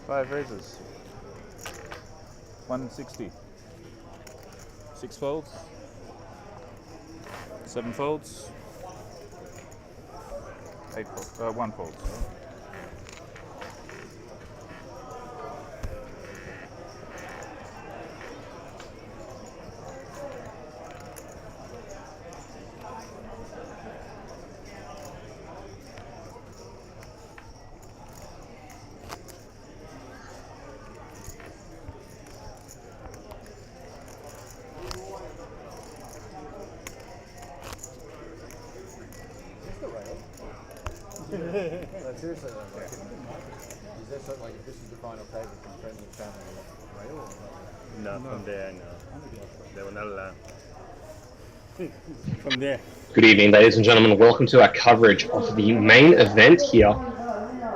5 raises. 160. 6 folds. 7 folds. 8 folds. 1 fold. Seriously, though, is there something like if this is the final table from friendly family rail? No, from there, no. They were not allowed. From there. Good evening, ladies and gentlemen. Welcome to our coverage of the main event here.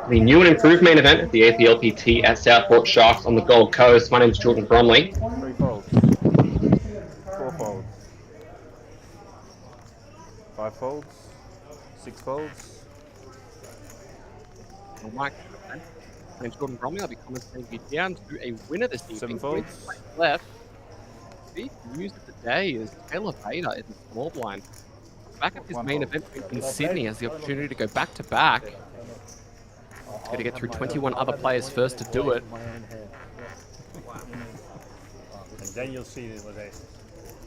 The new and improved main event at the APLPT at Southport Sharks on the Gold Coast. My name is Jordan Bromley. 3 folds. 4 folds. 5 folds. 6 folds. Mike, my name's Jordan Bromley. I'll be commentating you down to a winner this evening. 7 folds. Left. Big news of the day is APLPT in the small blind. Back at his main event in Sydney has the opportunity to go back to back. Got to get through 21 other players first to do it. And then you'll see what they.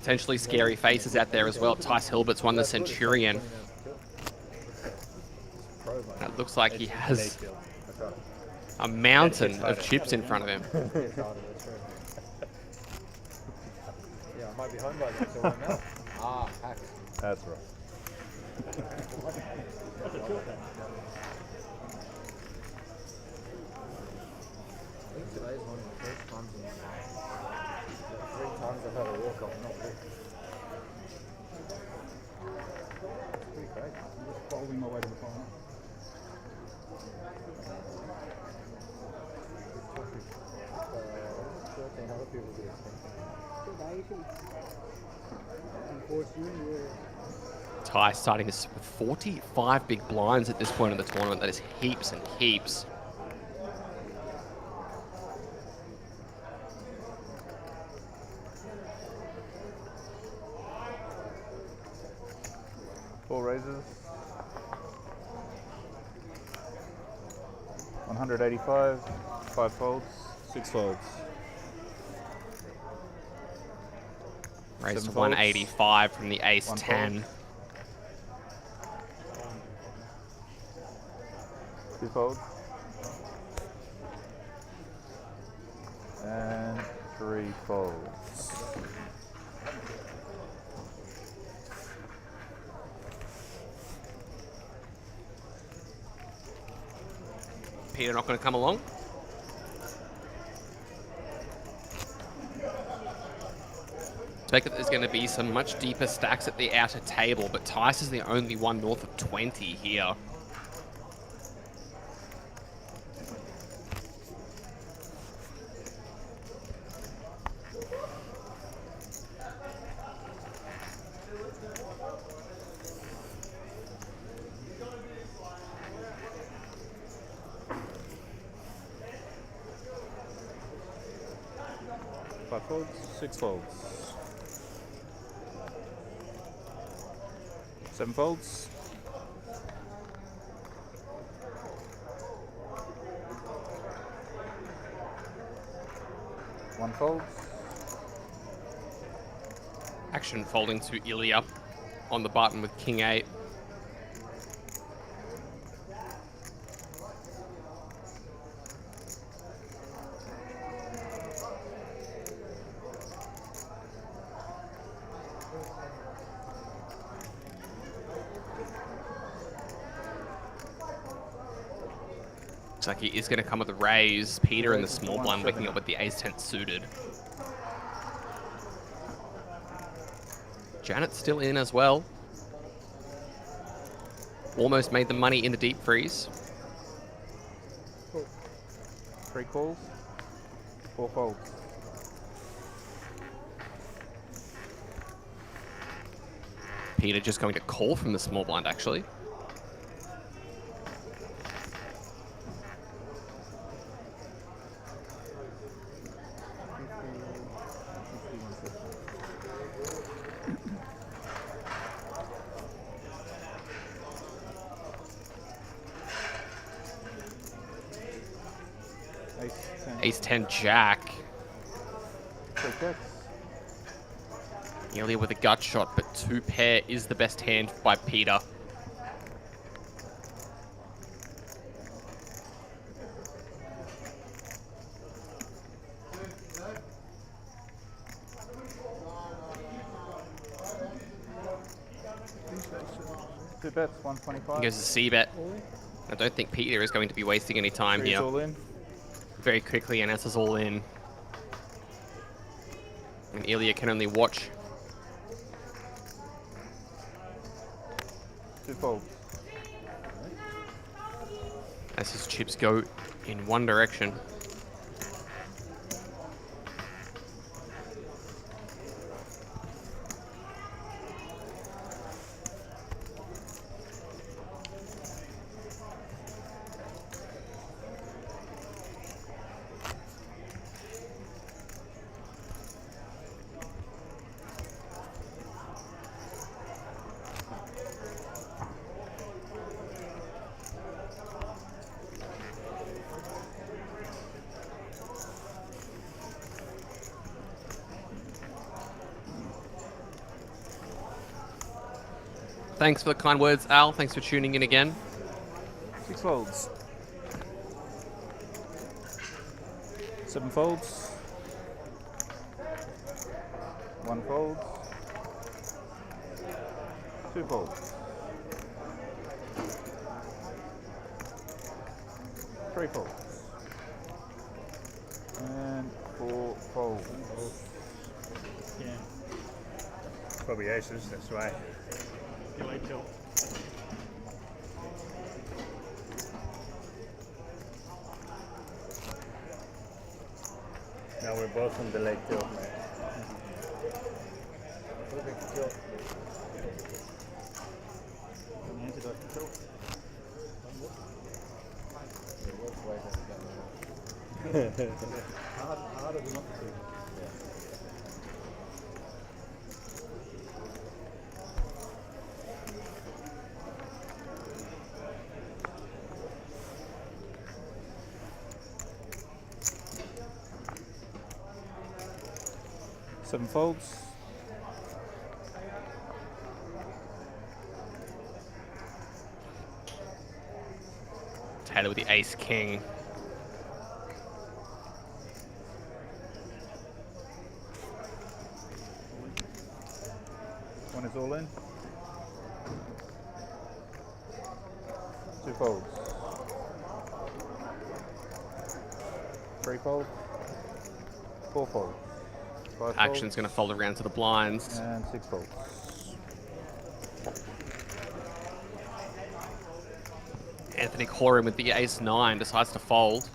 Potentially scary faces out there as well. Tice Hilbert's won the Centurion. And it looks like he has a mountain of chips in front of him. Yeah, I might be home by then, so I know. Ah, heck. That's right. I think today's one of the first times in my life. 3 times I've had a walk-off, not good. It's pretty great. I'm just following my way to the final. Other people do Tice starting with 45 big blinds at this point in the tournament. That is heaps and heaps. Four raises. 185. 5 folds. 6 folds. Raised to 7 folds. 185 from the ace 1 10. fold. 2 folds. And 3 folds. Peter not going to come along. Take it there's going to be some much deeper stacks at the outer table, but Tice is the only one north of 20 here. Five folds, 6 folds. 7 folds. 1 fold. Action folding to Ilya on the button with King 8. Looks like he is going to come with a raise. Peter in the small blind waking up with the ace-10 suited. Janet's still in as well. Almost made the money in the deep freeze. 3 calls. 4 folds. Peter just going to call from the small blind, actually. Ace-10 Jack. Take that. Nearly with a gut shot, but 2 pair is the best hand by Peter. Two bets, 125. He goes to C-bet. I don't think Peter is going to be wasting any time Three's here. all in. Very quickly, and answers all in. And Ilya can only watch. Two folds. As his chips go in one direction. Thanks for the kind words, Al. Thanks for tuning in again. 6 folds. 7 folds. 1 fold. 2 folds. 3 folds. And 4 folds. Yeah. Probably aces, that's right. Delay tilt. Now we're both on delay tilt. Perfect tilt. Antidote to tilt. Harder than not to. Seven folds. Taylor with the Ace-King. One is all in. 2 folds. 3 folds. 4 folds. 5 Action's folds. going to fold around to the blinds. And 6 folds. Anthony Corin with the Ace-9 decides to fold.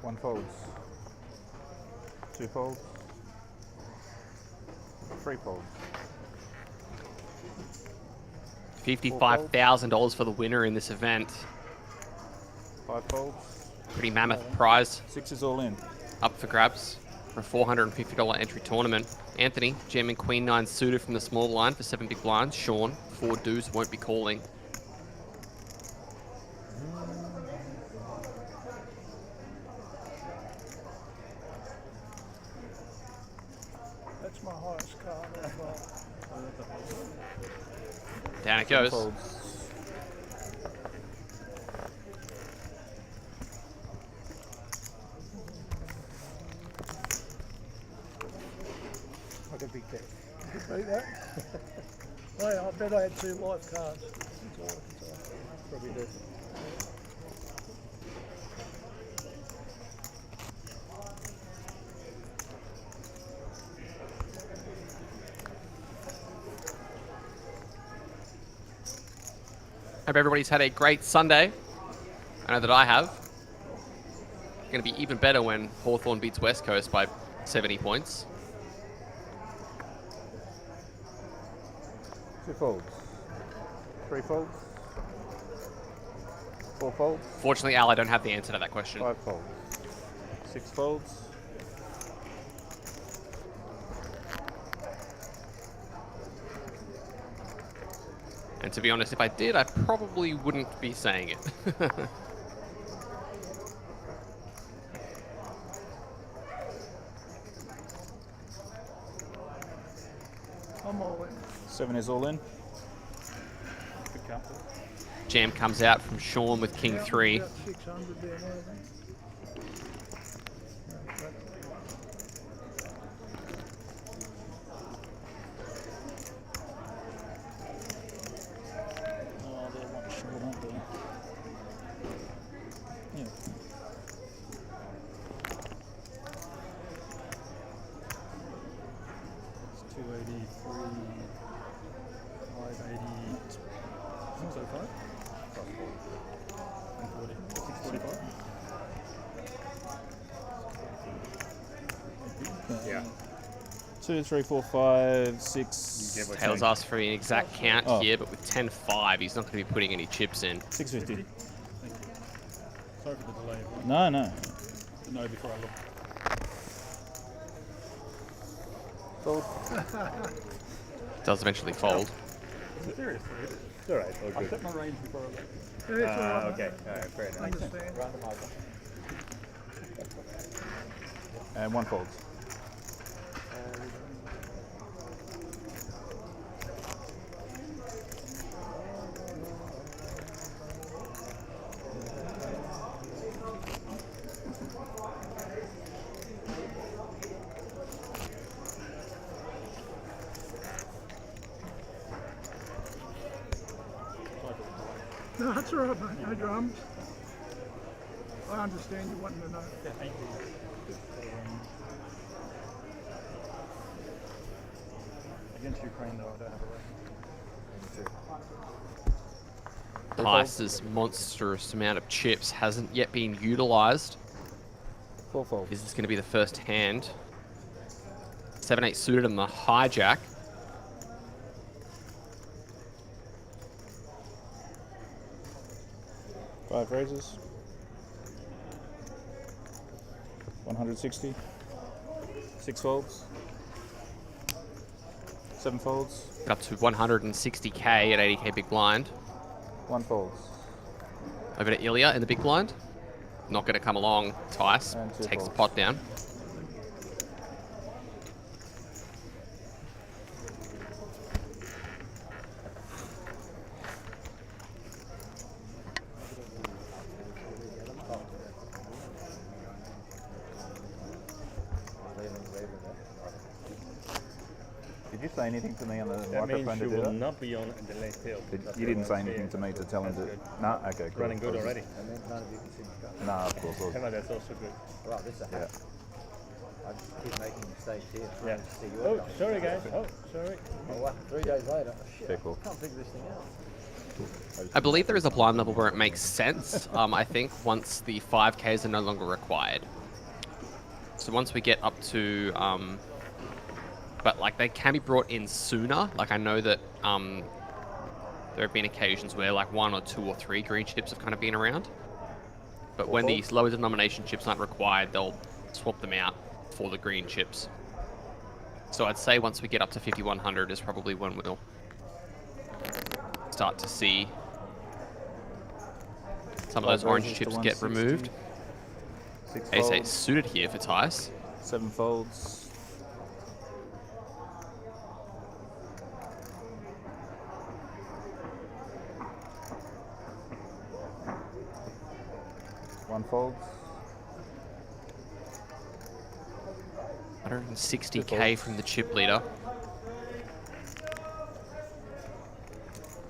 One folds. 2 folds. 3 folds. $55,000 for the winner in this event. 5 folds. Pretty mammoth prize 6 is all in. up for grabs for a $450 entry tournament. Anthony jamming Queen 9 suited from the small blind for 7 big blinds. Sean, 4 deuce, won't be calling. That's my highest card as well. Down it 7 goes. folds. Like a big deck. You could beat that. Hey, I bet I had 2 live cards. That's all I can say. Probably do. Hope everybody's had a great Sunday. I know that I have. Going to be even better when Hawthorn beats West Coast by 70 points. 2 folds. 3 folds. 4 folds. Fortunately, Al, I don't have the answer to that question. 5 folds. 6 folds. And to be honest, if I did, I probably wouldn't be saying it. I'm all in. 7 is all in. Good count. Jam comes out from Sean with King 3. About 600 there, I think. Oh, they're one short, aren't they? Yeah. It's 283, 580. I think so, 5? 140. 645? Yeah. 2, 3, 4, 5, 6. Give or Taylor's take. asked for an exact count Oh. here, but with 10-5, he's not going to be putting any chips in. 650. Sorry for the delay. No, no. To know before I look. Fold. Does eventually fold. Seriously. It's alright, all I good. set my range before I look. Yeah, it's all right. Okay, alright, fair enough. Understand. And 1 folds. No, that's all right, mate. No dramas. I understand you wanting to know. Yeah, thank you. Against Ukraine, though, I don't have a rank. Tice's monstrous amount of chips hasn't yet been utilized. 4 folds. Is this going to be the first hand? 7-8 suited on the hijack. Five raises. 160. 6 folds. 7 folds. Up to 160k at 80k big blind. 1 folds. Over to Ilya in the big blind. Not going to come along. Tice And 2 takes the folds. pot down. Did you say anything to me on the That microphone means to you do will that? not be on the late tail. That's You what didn't I'm say saying. anything to me to tell him That's to. good. No, okay, cool. Running good already. And then none of you can see my gun. Nah, of course. Hang on, that's also good. Right, this is a Yeah. hack. I just keep making mistakes here. Yeah. trying to see your Oh, gun. sorry guys. Oh, sorry. Oh, what? 3 days later. Oh, shit. Very cool. I can't figure this thing out. I believe there is a blind level where it makes sense. I think once the 5Ks are no longer required. So once we get up to, but like they can be brought in sooner. Like I know that there have been occasions where like 1 or 2 or 3 green chips have kind of been around. But when these lower denomination chips aren't required, they'll swap them out for the green chips. So I'd say once we get up to 5100 is probably when we'll start to see some of those Five orange raises to chips get 160. removed. 6 Ace 8 folds. suited here for Tice. 7 folds. One folds. 160k from the chip leader.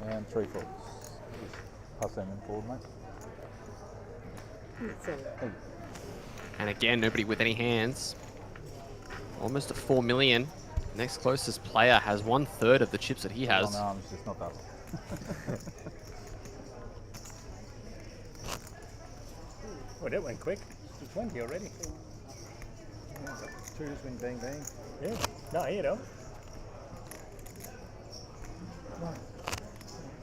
And 3 folds. Pass them in forward, mate. Hey. And again, nobody with any hands. Almost at 4 million. Next closest player has 1/3 of the chips that he has. Oh, no, it's just not that. Oh, that went quick. It's 20 already. Twos win bang bang. Yeah. No, here though.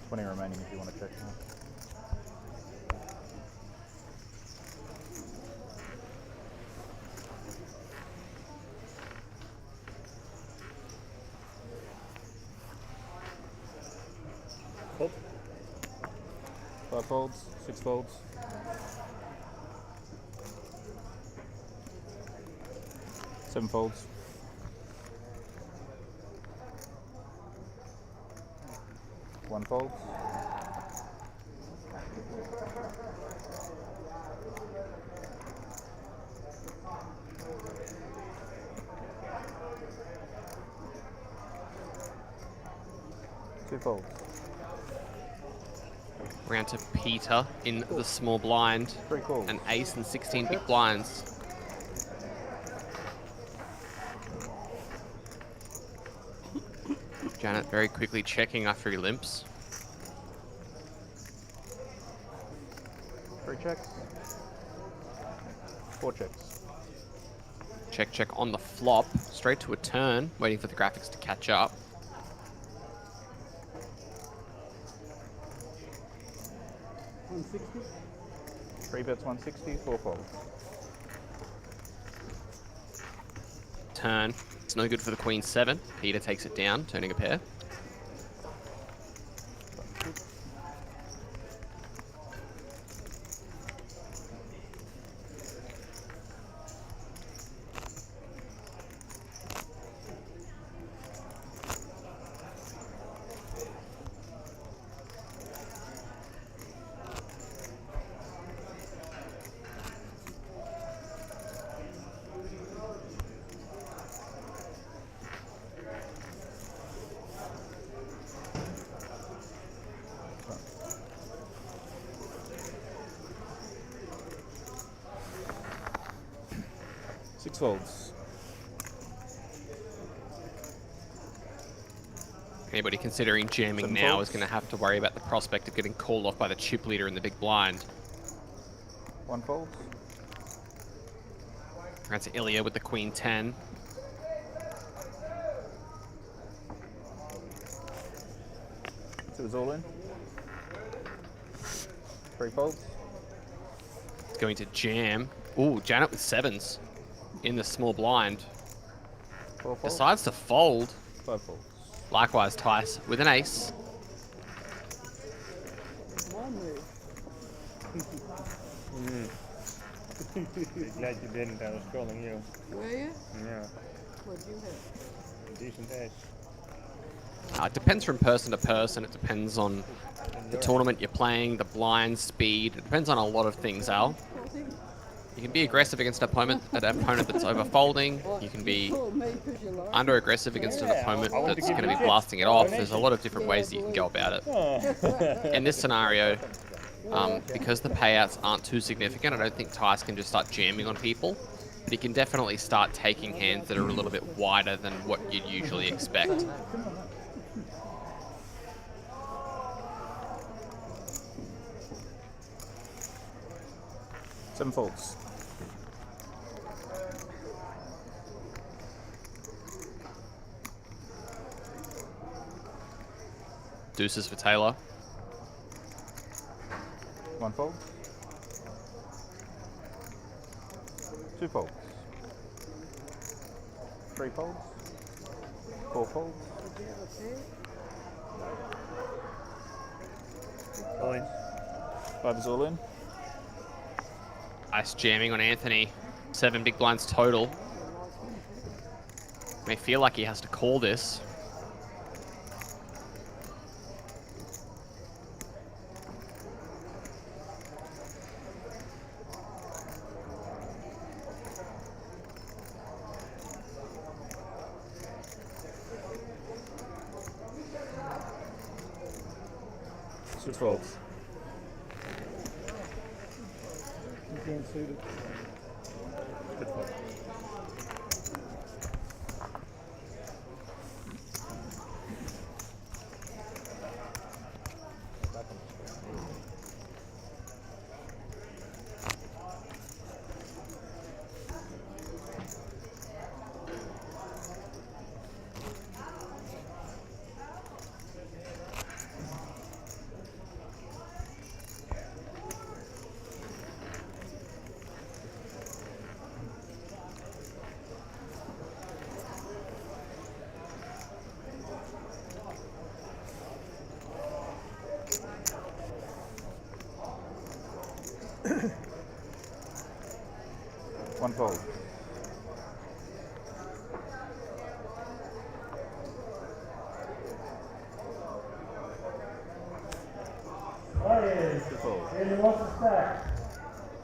20 remaining if you want to check now. Oh, 5 folds, 6 folds. 7 folds. 1 fold. 2 folds. Round to Peter in the small blind. 3 calls. An ace and 16 big blinds. Janet very quickly checking after he limps. 3 checks. 4 checks. Check, check on the flop. Straight to a turn, waiting for the graphics to catch up. 3 bets 160, 4 folds. Turn. It's no good for the queen 7. Peter takes it down, turning a pair. Six folds. Anybody considering jamming 7 now folds. is going to have to worry about the prospect of getting called off by the chip leader in the big blind. 1 fold. That's Ilya with the queen 10. So it's all in. 3 folds. It's going to jam. Ooh, Janet with 7s in the small blind. 4 folds. Decides to fold. 5 folds. Likewise, Tice with an ace. glad you didn't. I was calling you. Were you? Yeah. What do you have? Decent ace. It depends from person to person. It depends on the tournament you're playing, the blind speed. It depends on a lot of things, Al. You can be aggressive against an opponent that's over folding. You can be under aggressive against an opponent that's going to be blasting it off. There's a lot of different ways that you can go about it. In this scenario, because the payouts aren't too significant, I don't think Tice can just start jamming on people. But he can definitely start taking hands that are a little bit wider than what you'd usually expect. Seven folds. Deuces for Taylor. 1 fold. 2 folds. 3 folds. 4 folds. All in. 5 is all in. Nice jamming on Anthony. 7 big blinds total. May feel like he has to call this. Six folds. Again suited. Good fold. folds. Players, Two folds. and what's the stack?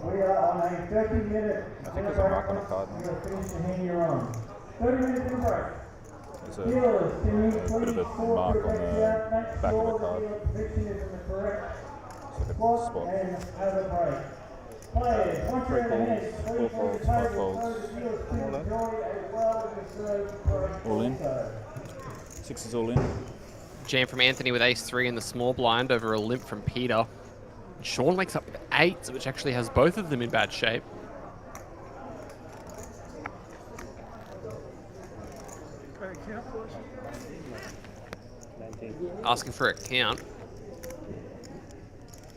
We are on a 30-minute. I think there's a mark on the card. We are finished the hand you're on. 30 minutes in break. There's a Dealers, can you bit please of a score mark on correct the out? Make back of the sure card. the position is in the correct It's like a spot spot. and have a break. Players, once you're in the hand, Four please folds, leave the five table folds. so the dealers can All in. enjoy as well as the serve break All in. also. 6 is all in. Jam from Anthony with ace-3 in the small blind over a limp from Peter. Sean wakes up with 8, which actually has both of them in bad shape. Okay, count please. Asking for a count.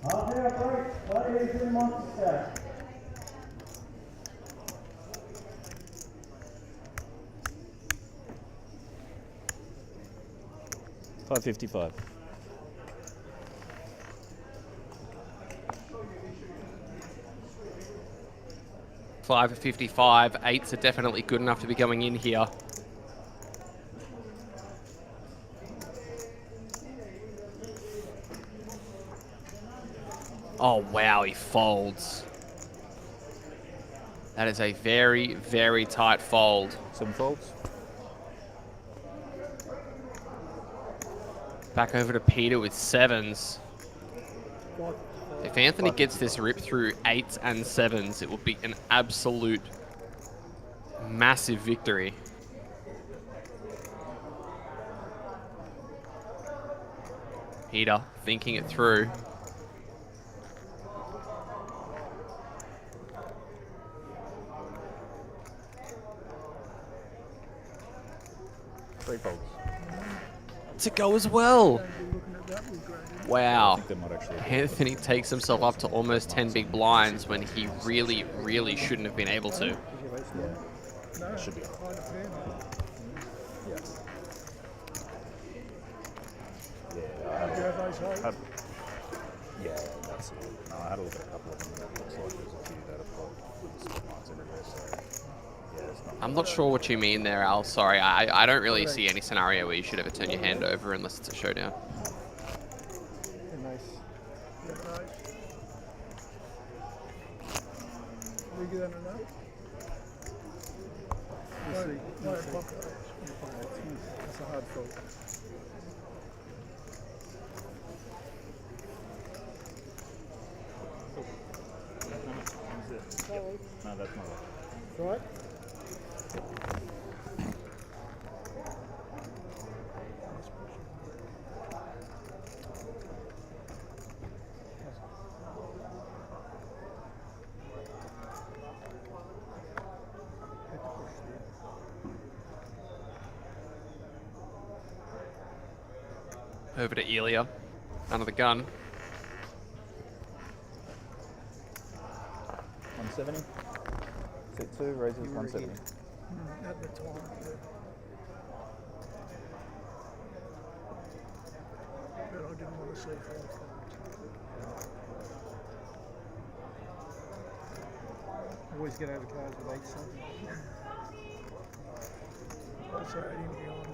Half-hour break, players in monster stack. $5.55. 5-55. 8s are definitely good enough to be going in here. Oh, wow, he folds. That is a very, very tight fold. 7 folds. Back over to Peter with 7s. If Anthony gets this rip through 8s and 7s, it will be an absolute massive victory. Peter thinking it through. Three folds. To go as well. Wow. They might actually. Anthony takes himself up to almost 10 big blinds when he really, really shouldn't have been able to. Yeah. Should be. Yeah, that's it. No, I had a look at a couple of them. It looks like there's a few that have got spot marks everywhere. So yeah, it's not. I'm not sure what you mean there, Al. Sorry, I don't really see any scenario where you should ever turn your hand over unless it's a showdown. That's a hard fold. No, that's not it. Right? Over to Elia. Under the gun. 170. Set 2, raises 170. At the time, yeah. But I didn't want to see 5 cards. Always get over cards with 8 something. That's 8 in behind me.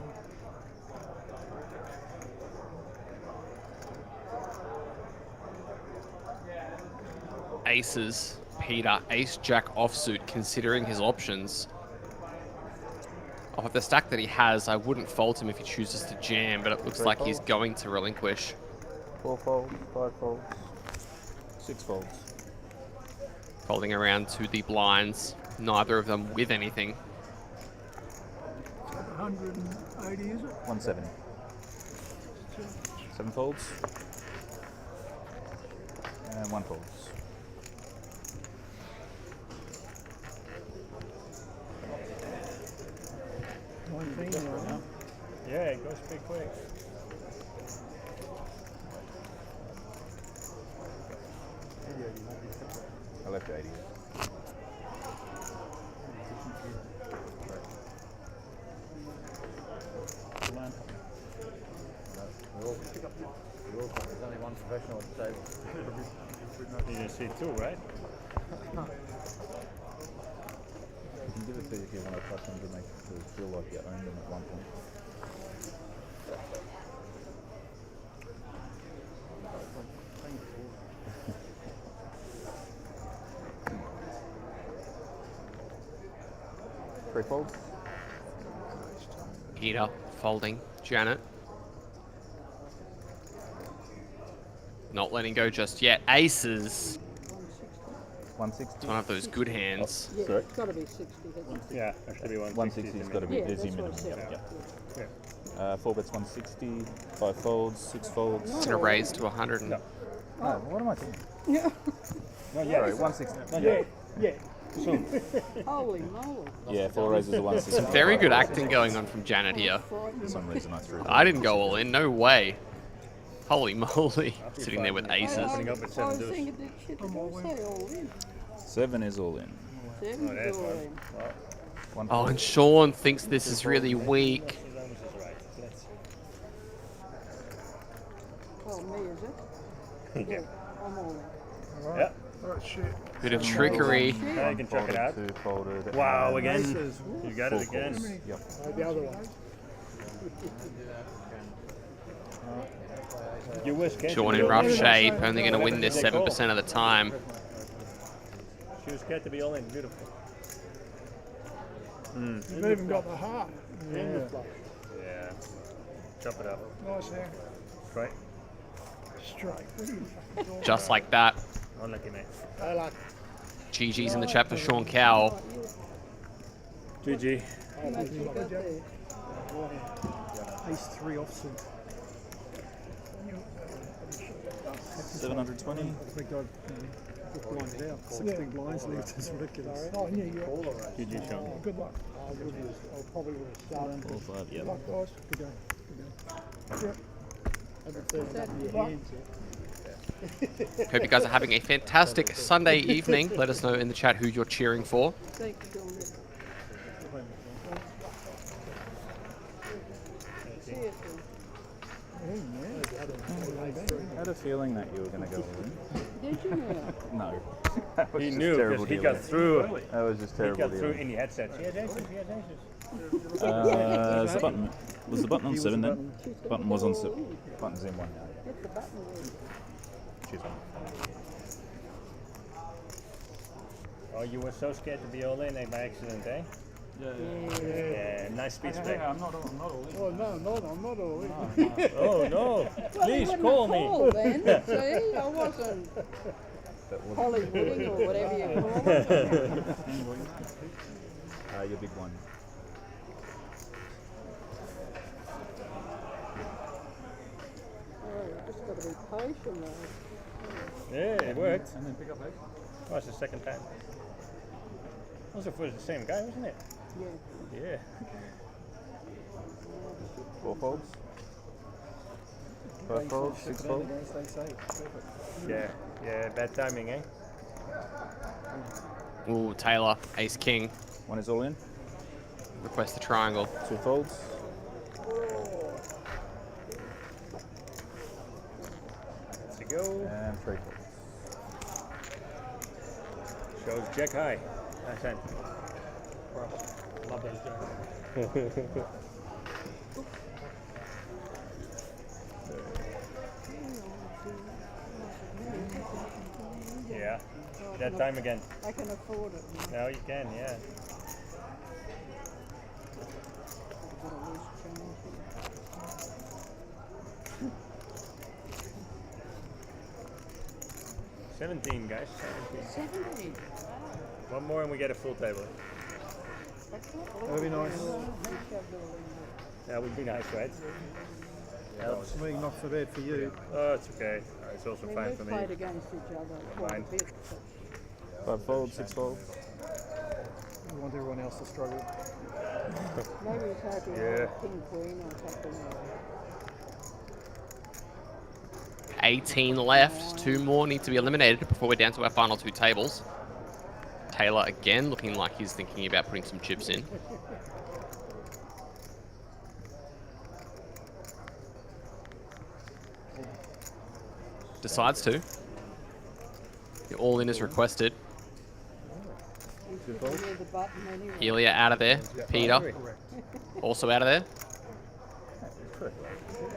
Aces. Peter, ace-jack offsuit, considering his options. Off of the stack that he has, I wouldn't fault him if he chooses to jam, but it looks like he's going to relinquish. 4 folds, 5 folds, 6 folds. Folding around to the blinds, neither of them with anything. 180, is it? 170. 7 folds. And 1 folds. Yeah, it goes pretty quick. I left 80. There's only one professional at the table. You can see two, right? give it to you if you want to touch them to make it feel like you owned them at one point. Three folds. Peter folding. Janet. Not letting go just yet. Aces. 160. It's one of those good hands. Yeah, Sorry? it's got to be 60. Hasn't it? Yeah, there should be 160 has got to be Yeah, busy that's what I minimum. said. Yeah. 4 bets 160, 5 folds, 6 folds. It's gonna raise to 100. No. No, what am I thinking? Yeah. Not Sorry, yet. 160. Not Yeah, yet. yeah. Soon. Holy moly. Yeah, 4 raises to 160. Some very good acting going on from Janet here. For some reason I threw it. I didn't go all in. No way. Holy moly. Sitting there with aces. Opening up at I 7 was deuce. thinking that shit did all say all in. 7 is all in. 7 there's all one. in. One Oh, fold. and Sean thinks this is really weak. His arms is right. Let's see. Oh, me, is it? Yeah. I'm all in. Yeah. Oh, shit. Bit of trickery. Now you can chuck it out. 2 folded. Wow, and again. Aces. You got it 4 again. calls. Yep. The other one. You were scared. Sean to in be rough all in. shape, only going to win this 7% of the time. She was scared to be all in. Beautiful. You've even got the heart. Yeah. Yeah. Chop it up. Nice hand. Right. Straight. Just like that. Unlucky, mate. I like GG's in the chat for Sean Cowell. GG. Much you got there. Ace 3 offsuit. 720. Blinds out. 16 blinds left is ridiculous. Oh, yeah, you're all right. GG, Sean. Good luck. I probably would have started. 4, 5, yeah. Good luck, guys. Good game. Good game. Haven't turned up your hands yet. Hope you guys are having a fantastic Sunday evening. Let us know in the chat who you're cheering for. Thanks, Sean. See you soon. I had a feeling that you were going to go in. Did you now? No. That was He just knew terrible because he dealing. got through. That was just He terrible got through dealing. in the headset. He has aces. He has aces. Is the button, was the button on 7 then? Button was on 7. Button's in 1 now. Hit the button. She's on. Oh, you were so scared to be all in by accident, eh? Yeah, nice speech break. I'm not all in. Oh, no, I'm not all in. Oh no! Well, Please you wouldn't call have me. called then. See, I wasn't Hollywooding or whatever you call it. Your big one. Oh, you just got to be patient though. Yeah, it worked. And then pick up 8. Oh, it's the second time. Also for the same guy, wasn't it? Yeah. Yeah. 4 folds. 5 folds, 6 folds. Yeah. Yeah. Bad timing, eh? Ooh, Taylor, ace king. 1 is all in. Request the triangle. 2 folds. Let's go. And 3 folds. Shows Jack high. Nice hand. Love those jokes. Yeah. That time again. I can afford it. Now you can, yeah. I've got a loose change here. 17, guys. 17. 17. One more and we get a full table. That's not That'd be nice. That would be nice, right? Helps. I mean, not so bad for you. Oh, it's okay. It's also I mean, fine we've for me. played against each other quite Fine. a bit. 5 folds, 6 folds. You want everyone else to struggle. Maybe it's hoping Yeah. King Queen or something. 18 left. 2 more need to be eliminated before we're down to our final 2 tables. Taylor again looking like he's thinking about putting some chips in. Decides to. The all-in is requested. He's Two folds. Near the button anyway. Ilya out of there. Peter also out of there. Correct.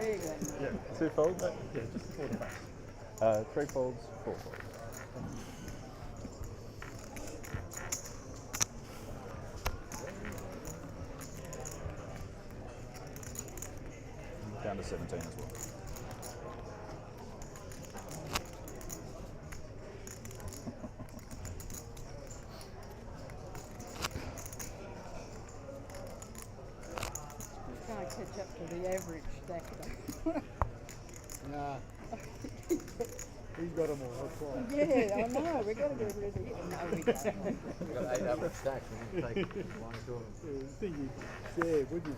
There you go. Yeah. Two folds. Yeah, just before the face. Three folds. Four folds. Down to 17 as well. Can't catch up to the average stacker. Nah. He's got them all, that's why. Yeah, I know. We've got to get rid of it. No, we don't. We've got 8 average stacks. We can take one or two of them. I think you'd share, would you?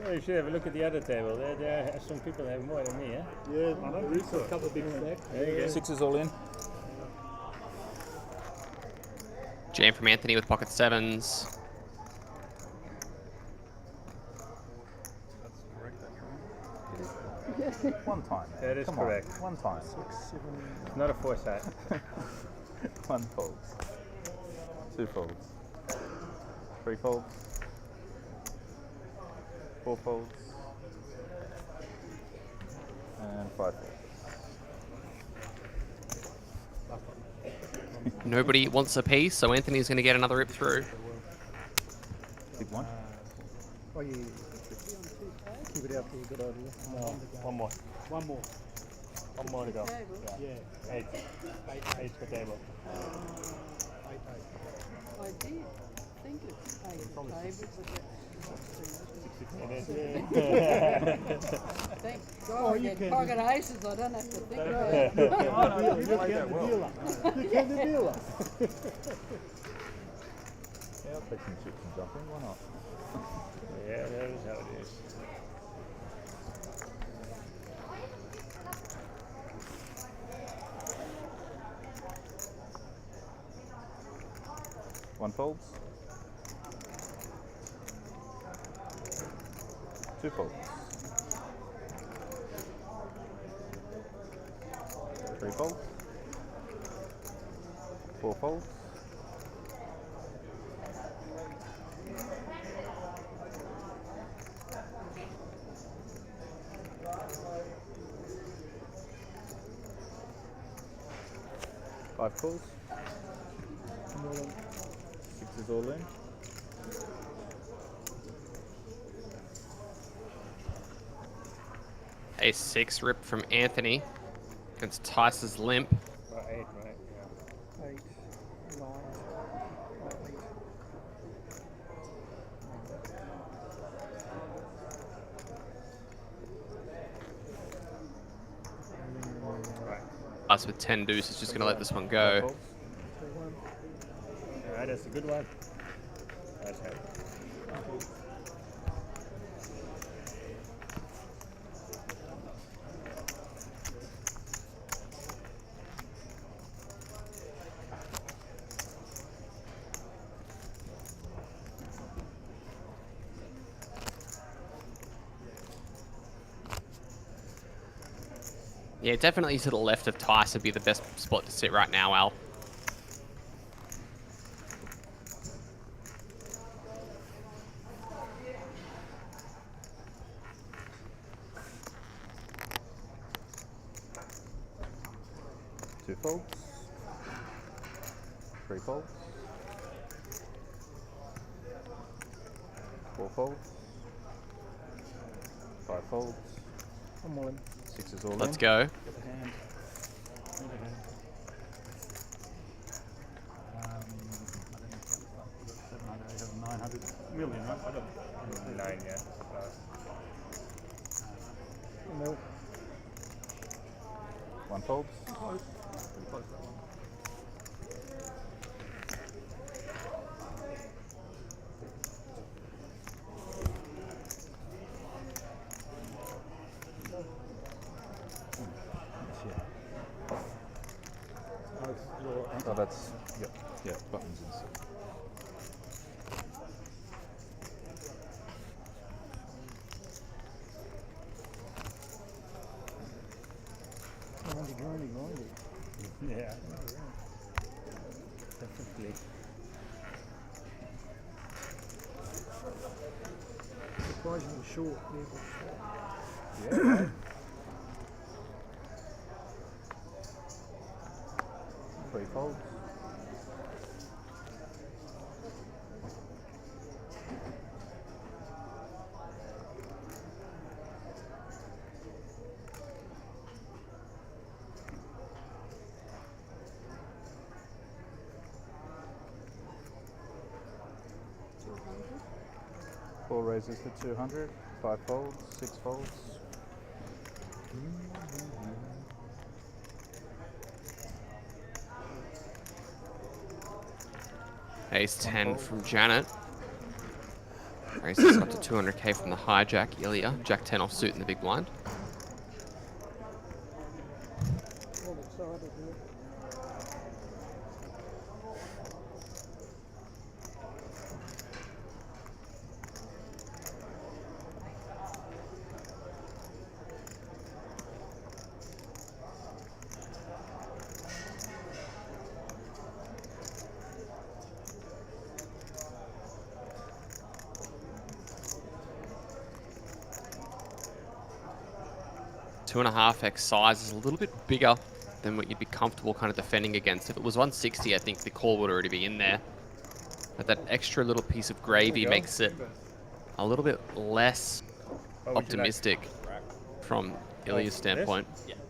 Oh, you should have a look at the other table. There are some people that have more than me, eh? Yeah, there is a couple of big stacks. There you go. Sixes all in. Jam from Anthony with pocket sevens. One time. Man. That is Come correct. On. One time. It's not a foresight. One folds. Two folds. Three folds. Four folds. And five folds. Nobody wants a piece, so Anthony's going to get another rip through. Big one. Oh, yeah. Keep it out there, good idea. No, one more. One more. One more to go. Table. Yeah. Eight. Eight per table. 8, 8. I did think it's 8 tables, but that's It is. thank Oh, God I you get can- pocket aces, I don't have to think about it. You just count the dealer. You count the dealer. Yeah, I'll take some chips and jump in. Why not? Yeah, that is how it is. One folds. Two folds. Three folds. Four folds. Five calls. Six is all in. A 6 rip from Anthony against Tice's limp. Well, 8, right? Yeah. 8, 9, 8. Right. Us with 10 deuces, just going to let this one Five go. folds. Alright, that's a good one. That's it. Yeah, definitely to the left of Tice would be the best spot to sit right now, Al. Two folds. Three folds. Four folds. Five folds. I'm all in. Six is all Let's in. go. Get the hand. Hand to hand. I don't know, 700, 800, 900 million, right? I don't 9, yeah. No. One folds. close. Pretty close that one. Oh, that's yeah, buttons inside. Ninety. Yeah. Definitely. surprisingly short. Yeah, right. Three folds. Four raises for 200. 5 folds. 6 folds. Ace 10 from Janet. Raises up to 200k from the hijack, Ilya. Jack 10 off suit in the big blind. All excited here. Two and a half X size is a little bit bigger than what you'd be comfortable kind of defending against. If it was 160, I think the call would already be in there. But that extra little piece of gravy makes it a little bit less optimistic from Ilya's standpoint. Yeah, please.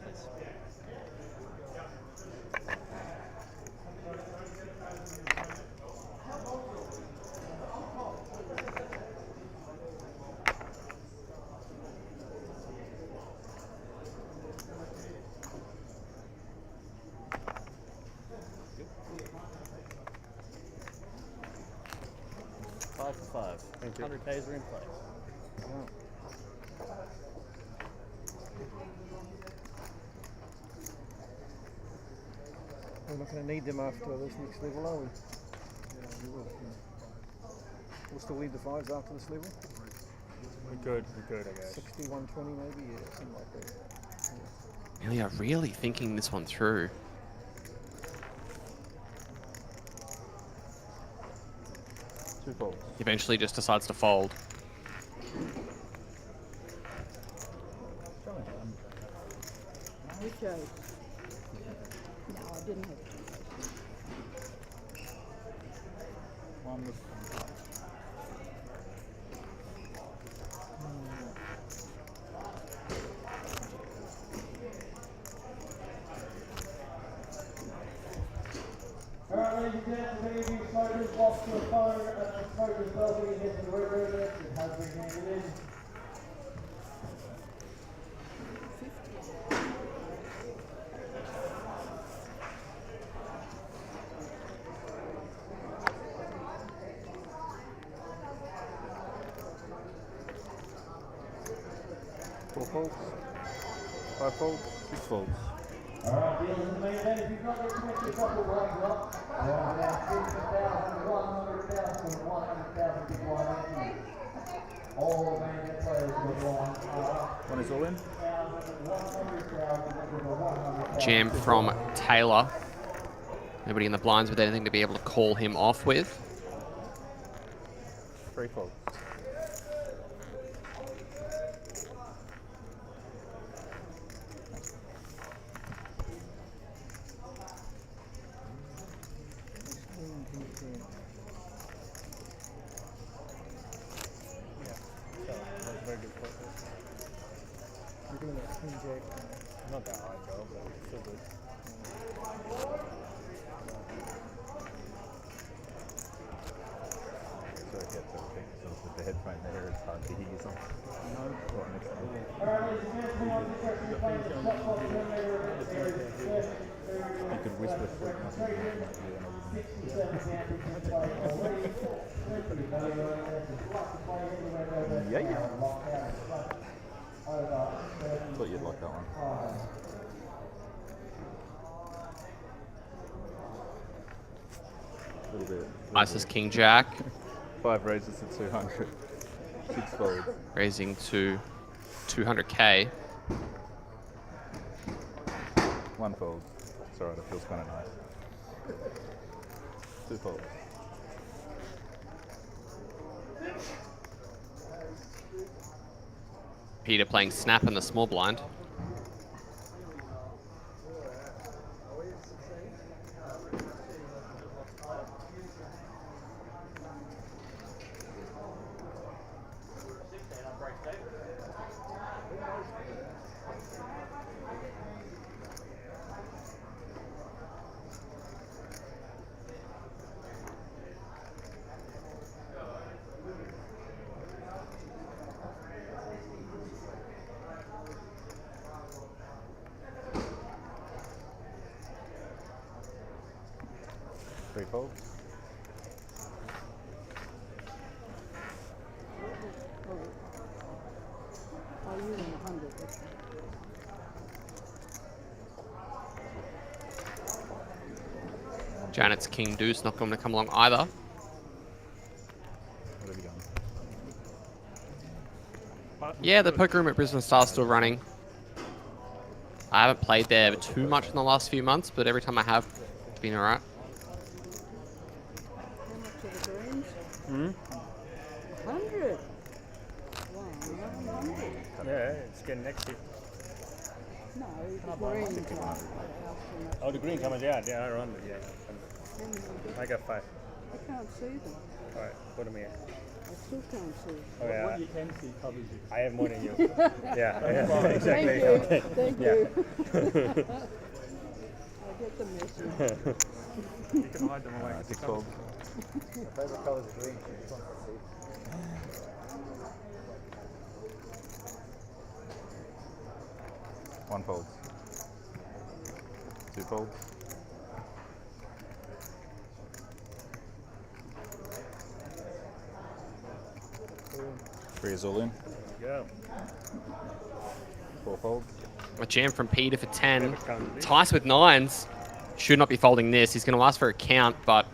Five for five. Thank you. 100Ks are in place. We're not going to need them after this next level, are we? Yeah, we will. Yeah. We'll still leave the 5s after this level? We could, I guess. 60, 120 maybe? Yeah, something like that. Yeah. Ilya really thinking this one through. Two folds. Eventually just decides to fold. Which ace? No, I didn't have two. One was Ladies and gentlemen, if you smokers box to the phone and the smokers belting against the red ribbon, it has been handed in. four folds. 5 folds. 6 folds. Alright, dealers in the main event, if you've got your commission couple runs up, now 50,000, 100,000, 100,000 big blind entries. All main event players in the blind are up. One is all in. 100,000, Jam from Taylor. Nobody in the blinds with anything to be able to call him off with. 3 folds. You're doing that Queen Jack. Not that high, though, but still good. So I get the thing, so with the headphone there, it's hard to hear something. No. Right next to me. You could whisper through nothing. Yeah. Thought you'd like that one. A little bit. Ice is King Jack, 5 raises to 200. 6 folds. raising to 200k. 1 fold. It's alright, it feels kind of nice. 2 folds. Peter playing snap in the small blind. Three folds. Oh, you in 100. Janet's king deuce not going to come along either. What have you done? Yeah, the poker room at Brisbane Star's still running. I haven't played there too much in the last few months, but every time I have, it's been alright. How much are the greens? 100. Wow, 100. Yeah, it's getting next to. No, the green card. Oh, the green comers, yeah, they are 100, yeah. I got 5. I can't see them. All right, put them here. I still can't see. Oh, yeah. What you can see covers you. I have more than you. Yeah, exactly. Thank you. Okay. Thank Yeah. you. I get the message. You can hide them away. 6 folds. My favourite colour is green. This one's the seat. One fold. Two folds. Three is all in. Go. 4 folds. A jam from Peter for 10. Tice with 9s. Should not be folding this. He's going to ask for a count, but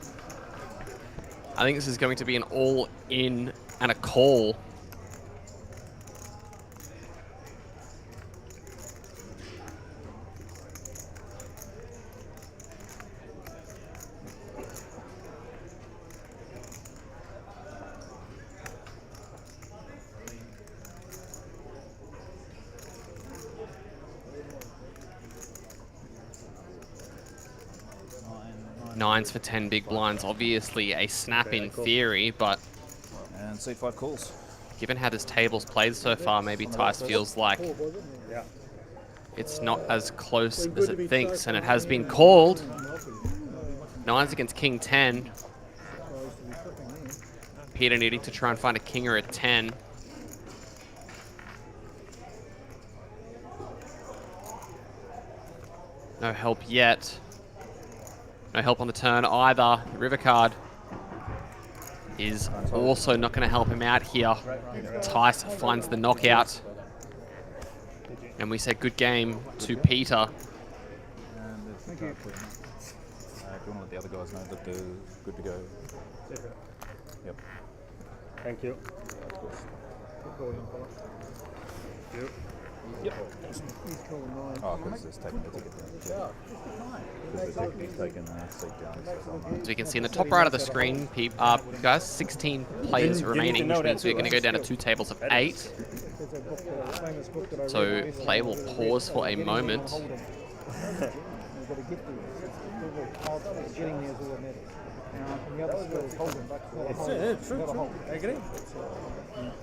I think this is going to be an all-in and a call. Nines for 10 big blinds. Obviously a snap in theory, but And C5 calls. given how this table's played so far, maybe Tice feels like it's not as close as it thinks, and it has been called. Nines against King 10. Peter needing to try and find a king or a 10. No help yet. No help on the turn either. The river card is also not going to help him out here. Tice finds the knockout. And we say good game to Peter. And if you want to let the other guys know that they're good to go. Yep. Thank you. Of course. Oh, because it's taking the ticket down. Because the ticketing's taken the seat down. As we can see in the top right of the screen, guys, 16 players remaining, which means we're going to go down to 2 tables of 8. So play will pause for a moment. It's true. I agree.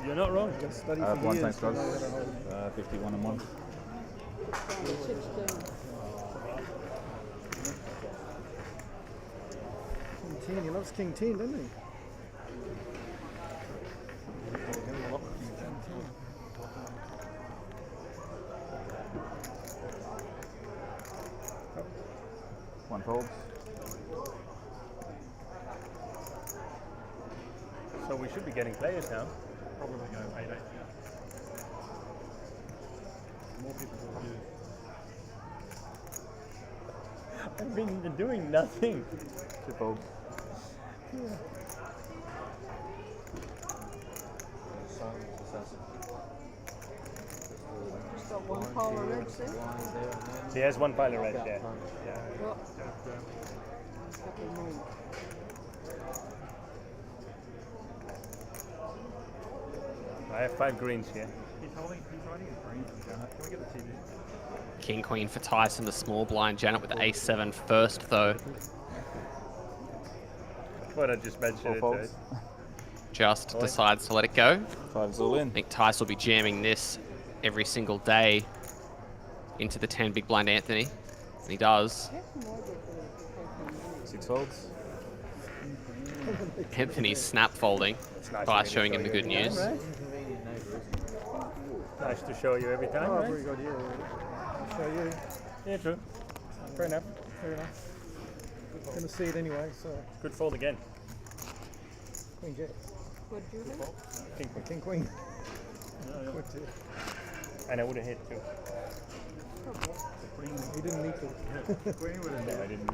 You're not wrong. One thanks, guys. 51 and 1. 10, he loves King 10, doesn't he? One folds. So we should be getting players now. Probably go 8-8. More people will do. I've been doing nothing. 2 folds. Just got one pile of reds there. He has 1 pile of red, yeah. Well, couple more. I have 5 greens here. He's King Queen for Tyson, the small blind. Janet with A7 first, though. What I just mentioned. Just decides to let it go. 5's all in. I think Tice will be jamming this every single day into the 10 big blind Anthony. And he does. 6 folds. Anthony's snap folding. Tice showing him the good news. Nice to show you every time, Oh, right? very good, yeah. I'll show you. Yeah, true. Fair enough. Fair enough. Going to see it anyway, so. Good fold again. Queen Jack. What'd you have? King Queen. Good too. And I would have hit too. He didn't need to. No, I didn't.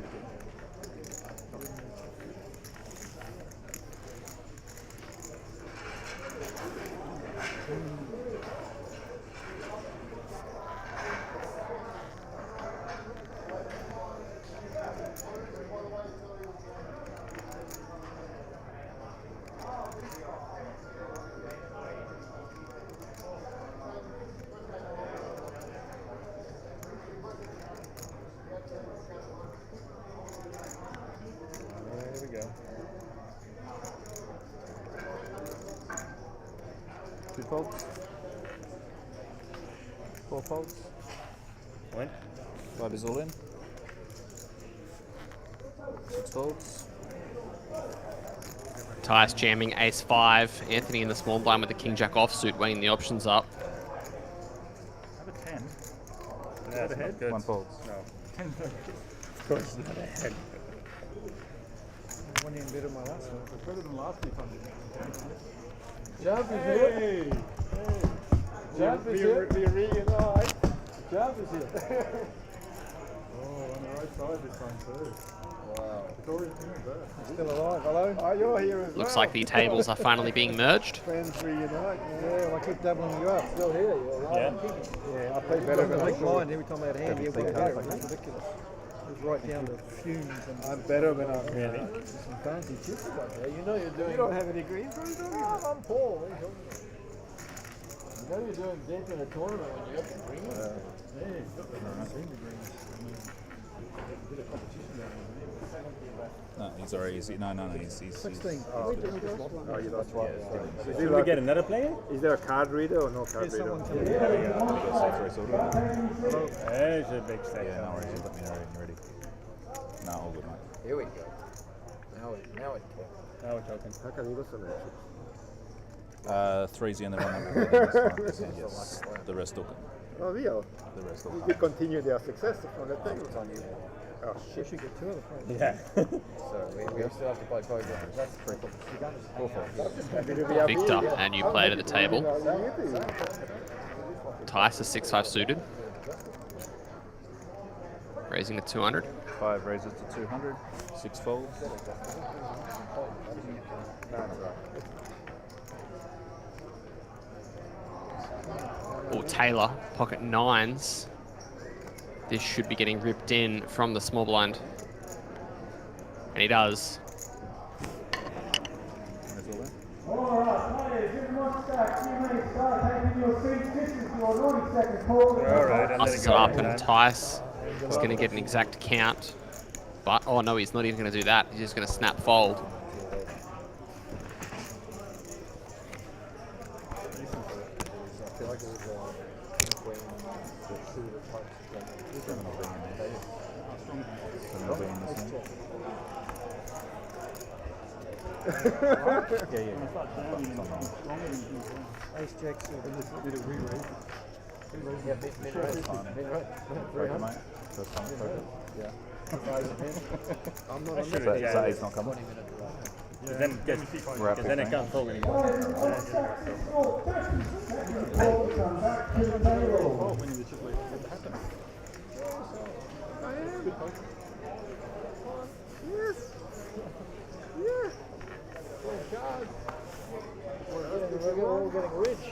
There we go. 2 folds. 4 folds. One. 5 is all in. 6 folds. Tice jamming Ace-5. Anthony in the small blind with the King Jack offsuit, weighing the options up. Have a 10. That's not good. 1 folds. No. Of course not a head. One hand better than my last one. Better than last week. Jump is here. Jump is here. Jump is here. Oh, on the right side this time too. Wow. Victoria's doing that. Still alive, hello? Oh, you're here as Looks like the tables are finally being merged. Friends reunite. Yeah, well, I keep doubling you up. Still here, you're alive. Yeah, I played better than I blind every time I had a hand. Yeah, way better. It was ridiculous. It was right down to fumes. And I'm better when I'm Really? some fancy chips up there. You know you're doing. You don't have any green for it, I'm Paul. What are you talking about? You know you're doing deep in a tournament when you got the green. No, he's already. He's 16. Oh, yeah, that's right. Did we get another player? Is there a card reader or no card There's reader? someone coming Yeah, in. we go safe race order. There's a big stake. Yeah, no worries. Just let me know when you're ready. No, all good, mate. Here we go. Now it counts. Now we're talking. How can you listen to that? 3's the only one. Yes, the rest will. Oh, Leo. The rest You will. could continue their success from the tables on you. Oh, We should get 2 of the players. Yeah. So we still have to play both rounds. That's pretty cool. Victor, our new player to the table. Tice is 6-5 suited. Raising to 200. 5 raises to 200. 6 folds. Or Taylor, pocket 9s. This should be getting ripped in from the small blind. And he does. Alright, players, everyone stack. You may start taking your seats. This is your 90-second call. Alright, Passes it up and Tice is going to get an exact count. But, oh no, he's not even going to do that. He's just going to snap fold. Ace Jack 7. Did a re-raise. Yeah, mid-range. Poker, mate. First time poker. Yeah. I'm not I on should that. have. So A's not coming. Because then I can't fold anymore. Yes. Yeah. Oh, God. We're all getting rich.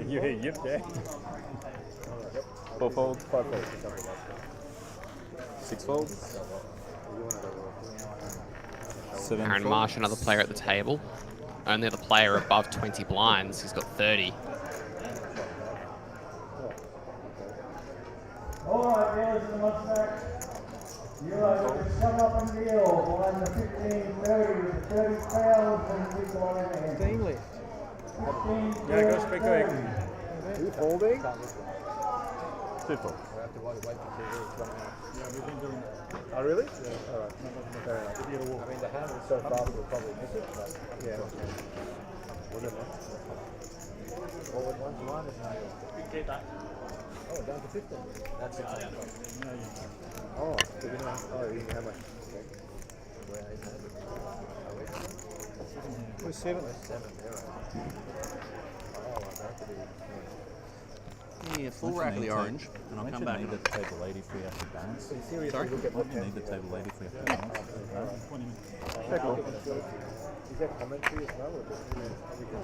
You hit yip there. 4 folds. 5 folds. 6 folds. 7 Aaron folds. Marsh, another player at the table. only other player above 20 blinds. He's got 30. Alright, dealers in the Mustang. You guys come up and deal on the 1530 with the 30,000 people on it. 15 left. 15, Yeah, go speak quick. Who's holding? 2 full. I have to wait for TV. Yeah, we've been doing Oh, really? Yeah. Alright. Fair enough. I mean, the hand is so fast we'll probably miss it, but yeah. Whatever. What was one? Mine is now. Oh, down to 15. That's it. Oh, so you know, how much? Okay. Where is that? We're 7. 7, yeah. Oh, that could be. Yeah, full rack of the orange, and I'll come back. Need the table 80 for you have to balance. Seriously, Sorry? look at Might you need the table 80 for you have to balance. Check on. Is that commentary as well? Or just,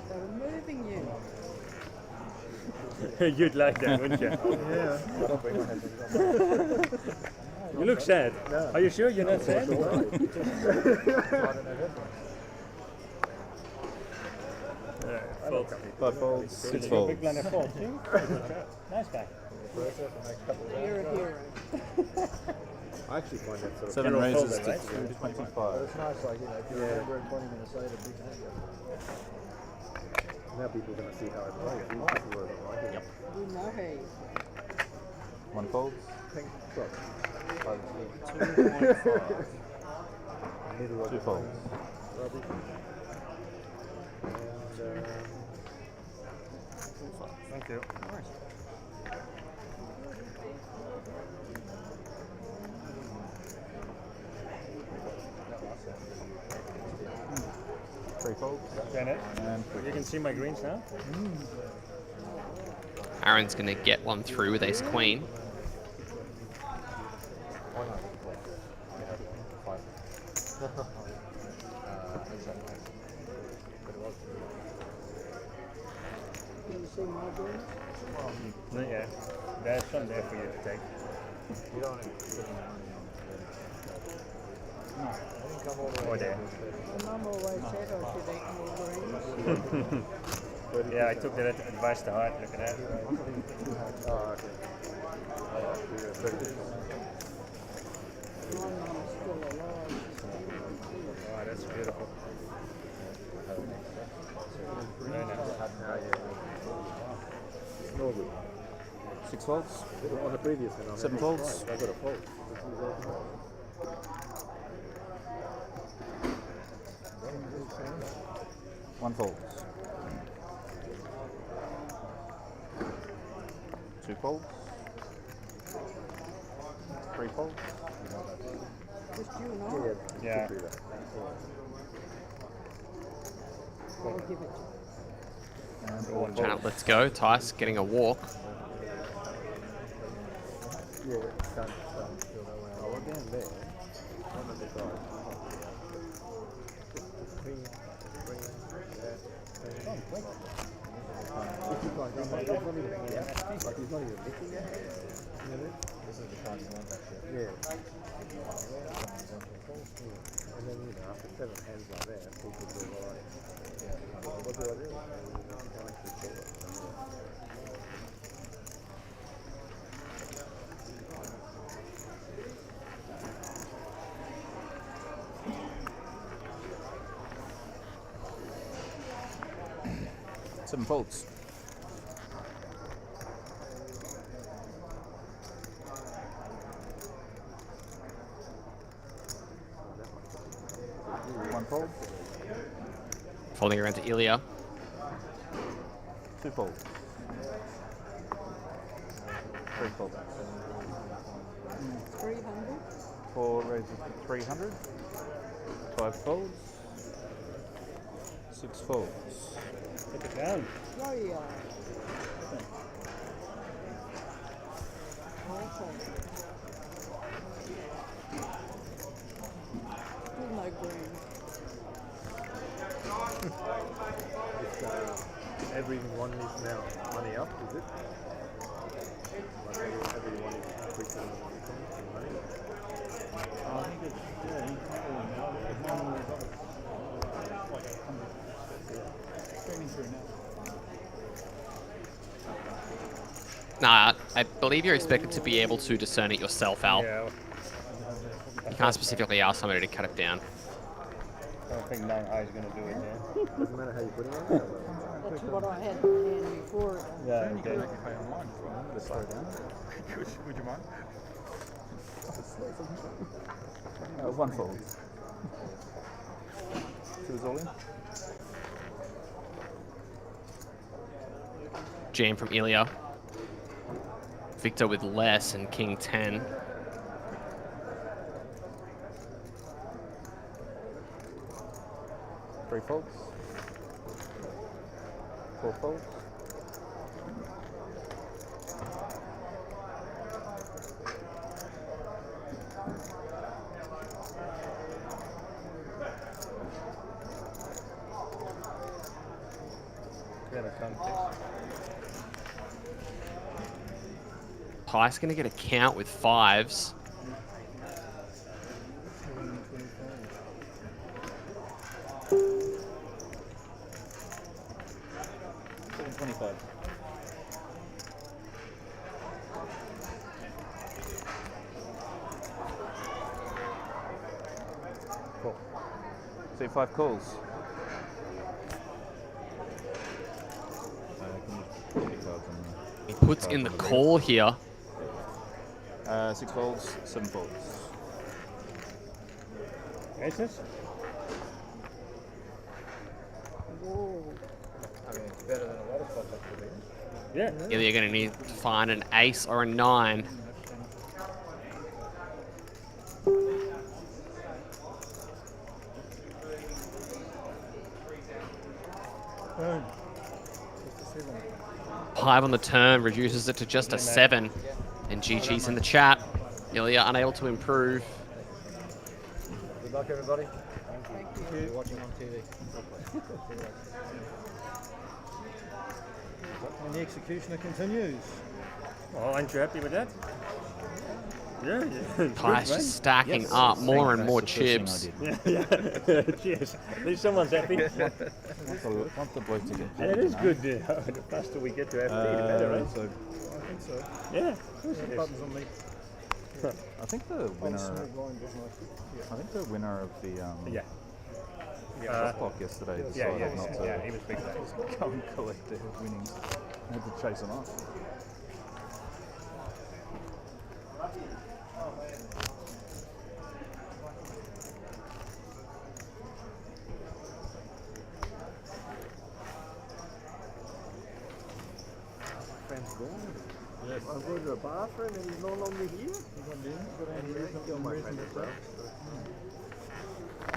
They were moving you. You'd like that, wouldn't you? yeah. I don't bring my headphones on. You look sad. No. Are you sure you're not sad? Five folds, 6 folds. Big blind of fold, too. Nice guy. You're a hero. I actually find that sort of 7 General raises folder, to right? 25. It's nice, like, you know, if you remember in 20 minutes later, big hand. Now people are going to see how I play. This is where I like it. You know hey. 1 fold. Pink drop. 2.5. Middle of 2 the folds. rubbish. And, Thank you. 3 folds. Janet, And you can see my greens now. Aaron's going to get one through with ace queen. Can you see my green? Not yet. There's some there for you to take. you don't want to Or there. The mum always said I should eat more greens. Yeah, I took that advice to heart. Look at that. Oh, okay. My mum's still alive. Oh, that's beautiful. Very nice. No good. 6 folds. On the previous one, 7 folds. I got a fold. 1 folds. 2 folds. 3 folds. Just you and I. Yeah. I'll give it to you. And all Janet, let's go. Tice getting a walk. Yeah, done. Oh, we're down there. One of the guys. Green, If you can't do that, he's not even out. Like, he's not even looking at it. This is the card you want, actually. Yeah. And then, you know, after 7 hands like that, people do alright. What do I do? I actually call it. Seven folds. One fold. Folding around to Ilya. 2 folds. 3 folds. 300. 4 raises to 300. 5 folds. 6 folds. Put it down. Oh yeah. Okay. Still no green. Everyone is now money up, is it? Like everyone is increasing money? I think it's, yeah, he's now, Nah, I believe you're expected to be able to discern it yourself, Al. Yeah. You can't specifically ask somebody to cut it down. I don't think 9i is going to do it, yeah. Doesn't matter how you put it on. That's what I had in hand before. Yeah, okay. Pay online as well. Let's slow down. Would you mind? One fold. She was all in. Jam from Ilya. Victor with less and King 10. Three folds. Four folds. Pie's going to get a count with 5s. Cool. So 5 calls. He puts in the call here. 6 folds, 7 folds. Aces? Whoa. I mean, it's better than a lot of spots up to there. Yeah. Either you're going to need to find an ace or a 9. Five on the turn reduces it to just a 7. And GG's in the chat. Ilya unable to improve. Good luck, everybody. Thank you. You're watching on TV. And the executioner continues. Oh, aren't you happy with that? Yeah, yeah. Pie's just stacking up more and more chips. Yeah. Cheers. At least someone's happy. Want the bloke to get Yeah, it is good. The faster we get to FP, the better, right? So I think so. Yeah, of course it is. Buttons on me. I think the winner. Small blind, doesn't it? I think the winner of the Yeah. shot clock yesterday decided not to he was big that. go and collect their winnings. I had to chase them up. Friend's gone. Yes. I'm going to the bathroom and he's no longer here. My friend as well.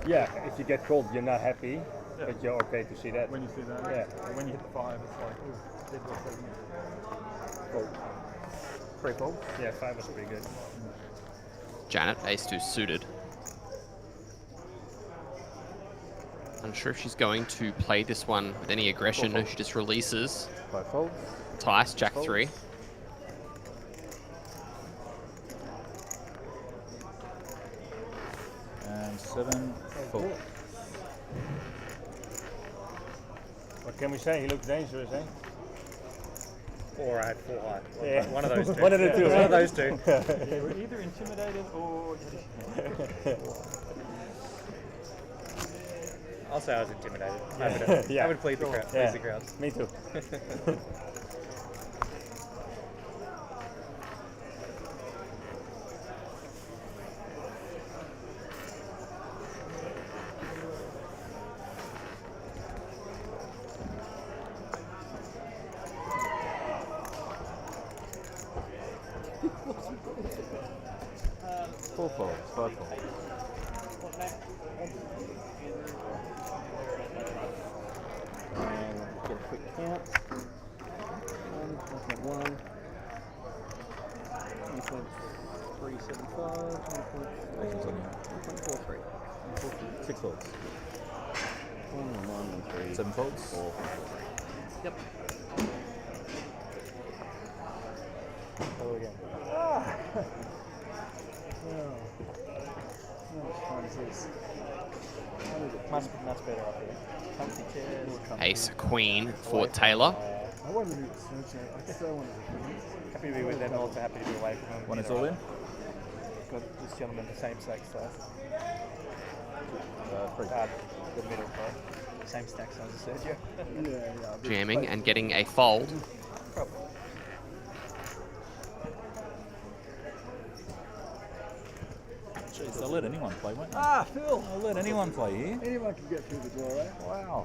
Yeah, if you get called, you're not happy, but you're okay to see that. When you see that, Yeah. when you hit the 5, it's like, oh, dead well taken. Fold. 3 folds. Yeah, 5 was pretty good. Janet, ace 2 suited. Unsure if she's going to play this one with any aggression. No, she just releases. 5 folds. Tice, Jack 3. And 7 folds. What can we say? He looks dangerous, eh? Or I had 4 high. Yeah. One of those two. One of the two. One of those two. They were either intimidated or... I'll say I was intimidated. Yeah. I would please the crowd. Yeah. Please the crowd. Me too. Four folds, 5 folds. And get a quick count. 1.1. 1.375. Actions on you. 1.43. 6 folds. 1, 3. 7 folds. 4. Yep. Go again. How much fun is this? Much better, I think. Comfy chairs. Ace Queen for Taylor. I wanted to I guess I wanted to happy to be with them, also happy to be away from them. When it's all in? Got this gentleman the same stack size. Three. The middle part. Same stack size as Sergio. Yeah. Jamming and getting a fold. Jeez, they'll let anyone play, won't they? Ah, Phil! They'll let anyone play here. Anyone can get through the door, eh? Wow.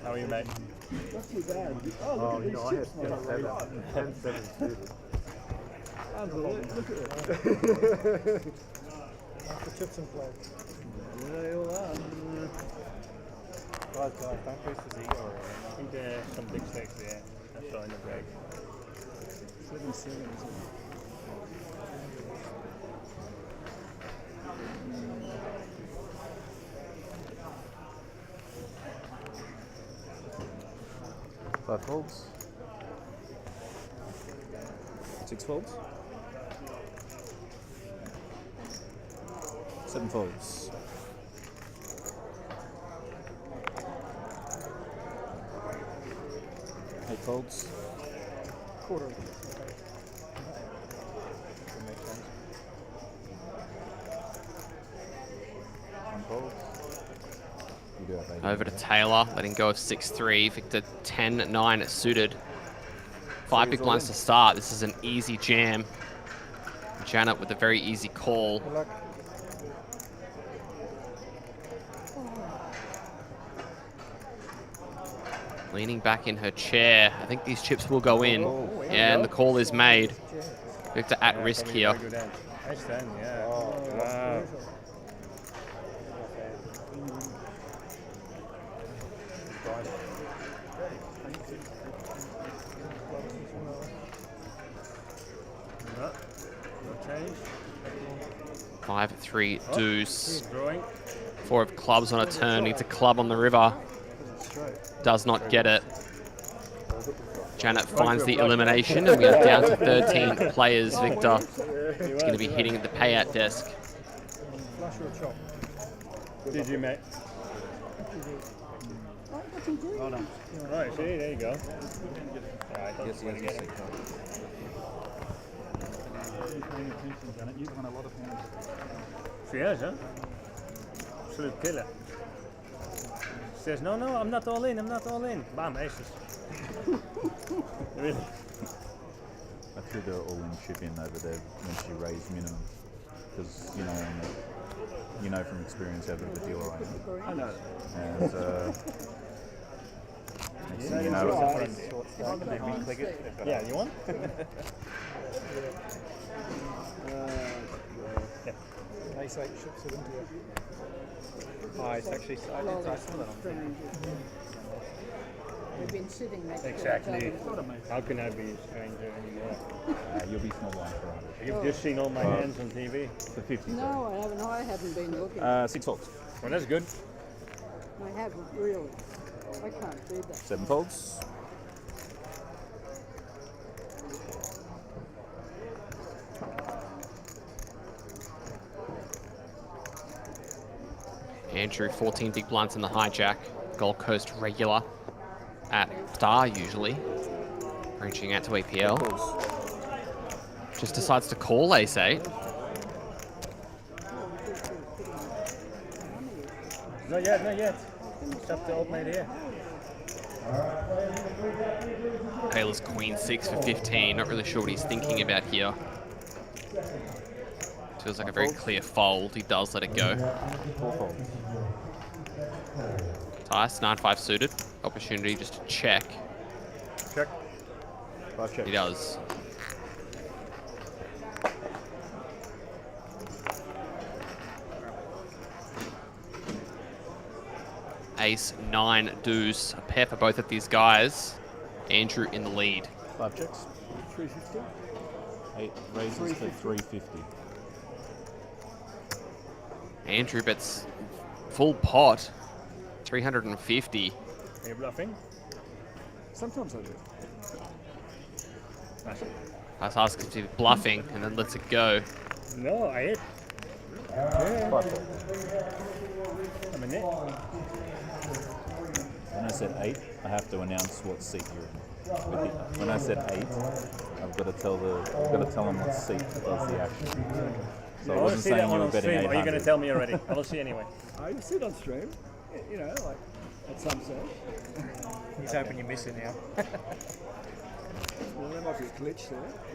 How are you, mate? Not too bad. Oh, look at these chips, mate. 7 suited. Unbelievable. Look at it. The chips and plates. Yeah, they all are. Guys, don't push the zero. I think there's some big stakes there. I saw in the break. 7-7, isn't it? Five folds. 6 folds. 7 folds. 8 folds. Quarter. 1 fold. You do have 8. Over to Taylor, letting go of 6-3. Victor 10-9 suited. 5 big blinds to start. This is an easy jam. Janet with a very easy call. Good luck. Leaning back in her chair. I think these chips will go in. Yeah, and the call is made. Victor at risk here. Very good end. Nice then, yeah. Wow. No change. 5-3 deuce. Drawing. 4 of clubs on a turn. Needs a club on the river. Does not get it. Janet finds the elimination, and we are down to 13 players. Victor is going to be hitting the payout desk. Flush or chop? Did you, mate? Well done. Right, see, there you go. Alright, Yes, gonna get it. You've won a lot of things. She has, huh? Absolute killer. She says, no, I'm not all in, I'm not all in. Bam, aces. Really? I threw the all-in chip in over there when she raised minimum, because you know from experience how big of a dealer I am. I know. And next thing you know, Yeah, you want? Ace 8 ships it into it. Oh, it's actually I saw that on film. We've been sitting next Exactly. to each other. How can I be a stranger anymore? you'll be small blind for 100. You've just seen all my hands on TV. For 50. No, I haven't. I haven't been looking. 6 folds. Well, that's good. I haven't really. I can't do that. 7 folds. Andrew, 14 big blinds in the hijack. Gold Coast regular at Star usually. Reaching out to APL. Just decides to call ace 8. Not yet, not yet. Stop the old mate here. Taylor's queen 6 for 15. Not really sure what he's thinking about here. Feels like a very clear fold. He does let it go. 4 folds. Tice, 9-5 suited. Opportunity just to check. Check. 5 checks. He does. Ace 9 deuce. A pair for both of these guys. Andrew in the lead. 5 checks. 350. 8 raises for 350. Andrew bets full pot. 350. Are you bluffing? Sometimes I do. Pass asks if he's bluffing and then lets it go. No, I hit. 5 folds. isn't it? When I said 8, I have to announce what seat you're in. When I said 8, I've got to tell them what seat does the action. So I I want to wasn't see that saying you one were on betting stream. Are you going 800. to tell me already? I will see anyway. I just sit on stream, you know, like at some stage. He's hoping you miss it now. Well, there might be a glitch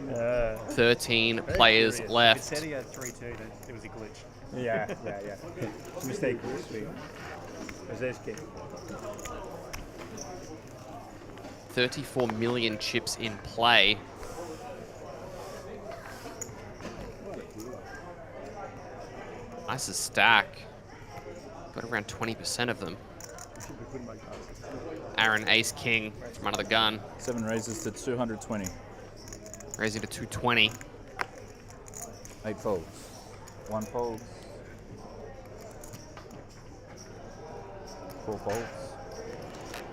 there. 13 players He left. said he had 3-2, then it was a glitch. Yeah. Mistake. As ace king. 34 million chips in play. Nice as stack. Got around 20% of them. Aaron ace king from under the gun. 7 raises to 220. Raising to 220. 8 folds. 1 folds. 4 folds.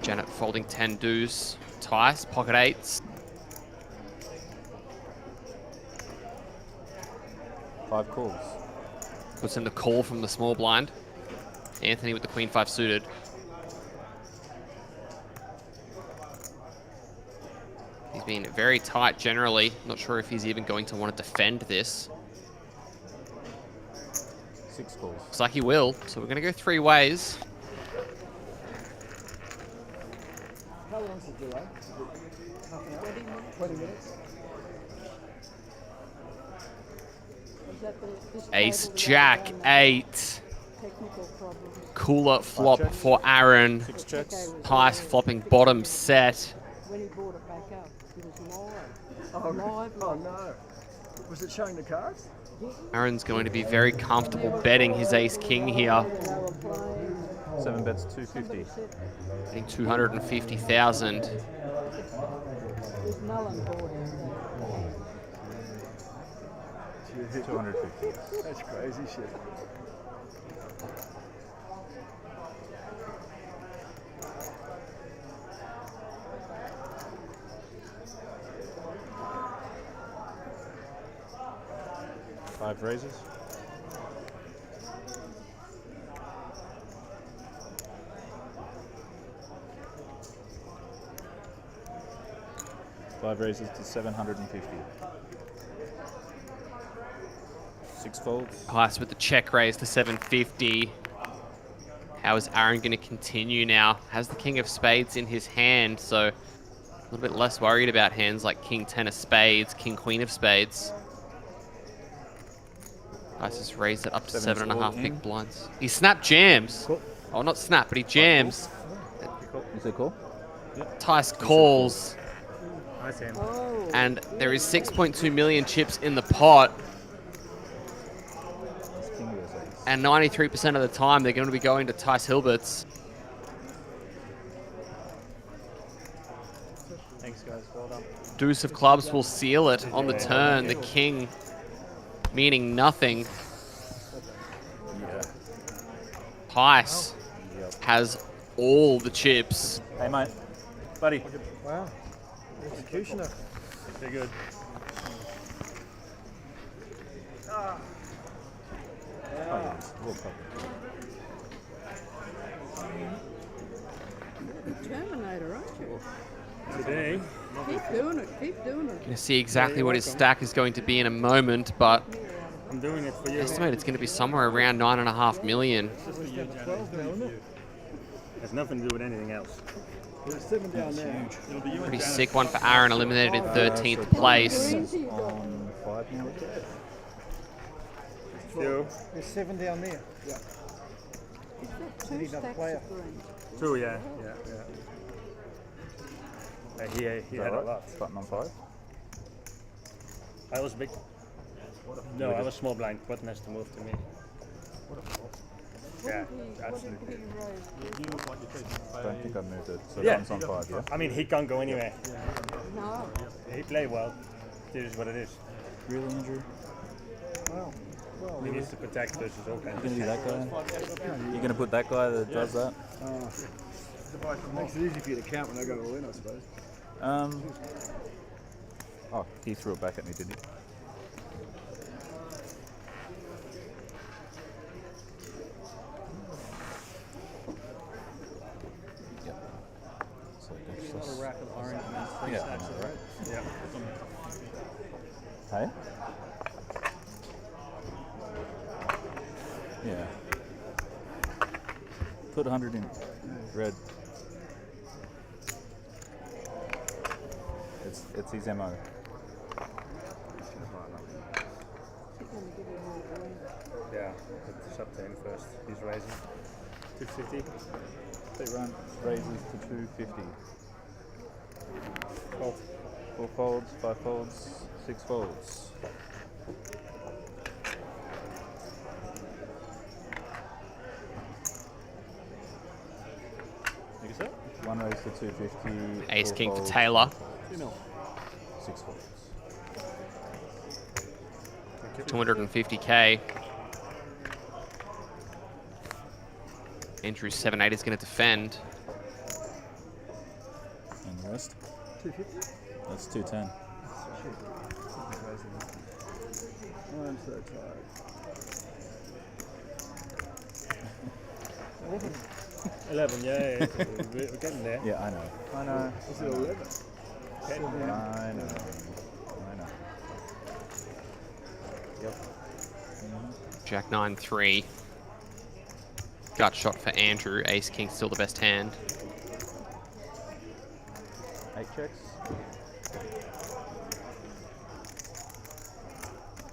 Janet folding 10 deuce. Tice, pocket eights. 5 calls. Puts in the call from the small blind. Anthony with the queen 5 suited. He's been very tight generally. Not sure if he's even going to want to defend this. 6 calls. Looks like he will. So we're going to go 3 ways. How long's the delay? Half an hour? 20 minutes? Is that this Ace, table jack, down, 8. technical problem? Cooler flop for Aaron. 6 checks. Tice flopping bottom set. When he brought it back up, it was live. Oh, Live. oh no. Was it showing the cards? Aaron's going to be very comfortable betting his ace king here. They were playing. 7 bets, 250. Betting 250,000. There's null and void. 250. That's crazy shit. Five raises. Five raises to 750. 6 folds. Tice with the check raise to 750. How is Aaron going to continue now? Has the king of spades in his hand, so a little bit less worried about hands like king 10 of spades, king queen of spades. Tice has raised it up to 7.5 big blinds. He snap jams. Cool. Oh, not snap, but he jams. Is it cool? Tice calls. Nice hand. Oh. And there is 6.2 million chips in the pot. And 93% of the time, they're going to be going to Tice Hilbert's. Thanks, guys. Well done. Deuce of clubs will seal it on the turn. The king meaning nothing. Yeah. Tice has all the chips. Hey, mate. Buddy. Wow. Executioner. Very good. Oh, yes. World Cup. Terminator, aren't you? Today, Keep doing it. Keep doing it. You'll see exactly what his stack is going to be in a moment, but I'm doing it for I you. estimate it's going to be somewhere around 9.5 million. Has nothing to do with anything else. There's 7 down there. Pretty sick one for Aaron, eliminated in 13th place. Greens you got. On 5 now. Two. There's 7 down there. Yeah. Is that 2 Need another stacks player. of greens? Two, yeah. He had a lot. Button on 5. I was big. No, I was small blind. Button has to move to me. Yeah, absolutely. I don't think I moved it. So Yeah. button's on 5, yeah? I mean, he can't go anywhere. No. He played well. It is what it is. Real injury. Well, He needs to protect versus all kinds You're of gonna do that guy? You're gonna put that guy that does that? makes it easy for you to count when I go all in, I suppose. Oh, he threw it back at me, didn't he? Yeah. Yeah. Hey? Yeah. Put 100 in. Red. It's his MO. Yeah. Put the sub 10 first. He's raising. 250. They run raises to 250. Fold. 4 folds, 5 folds, 6 folds. You can say? 1 raise to 250. Ace 4 king for folds, Taylor. 6 folds. 250k. Andrew 7-8 is going to defend. And the rest? 250? That's 210. I'm so tired. 11, yeah. We're getting there. Yeah, I know. I know. Is it 11? Getting there. I know. Yep. Jack 9-3. Gut shot for Andrew. Ace king still the best hand. 8 checks.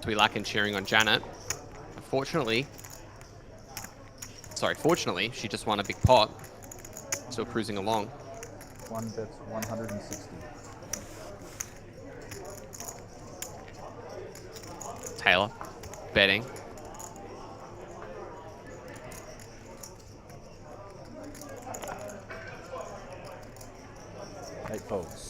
Twi'lek cheering on Janet. Fortunately, she just won a big pot. Still cruising along. One bets 160. Taylor betting. Eight folds.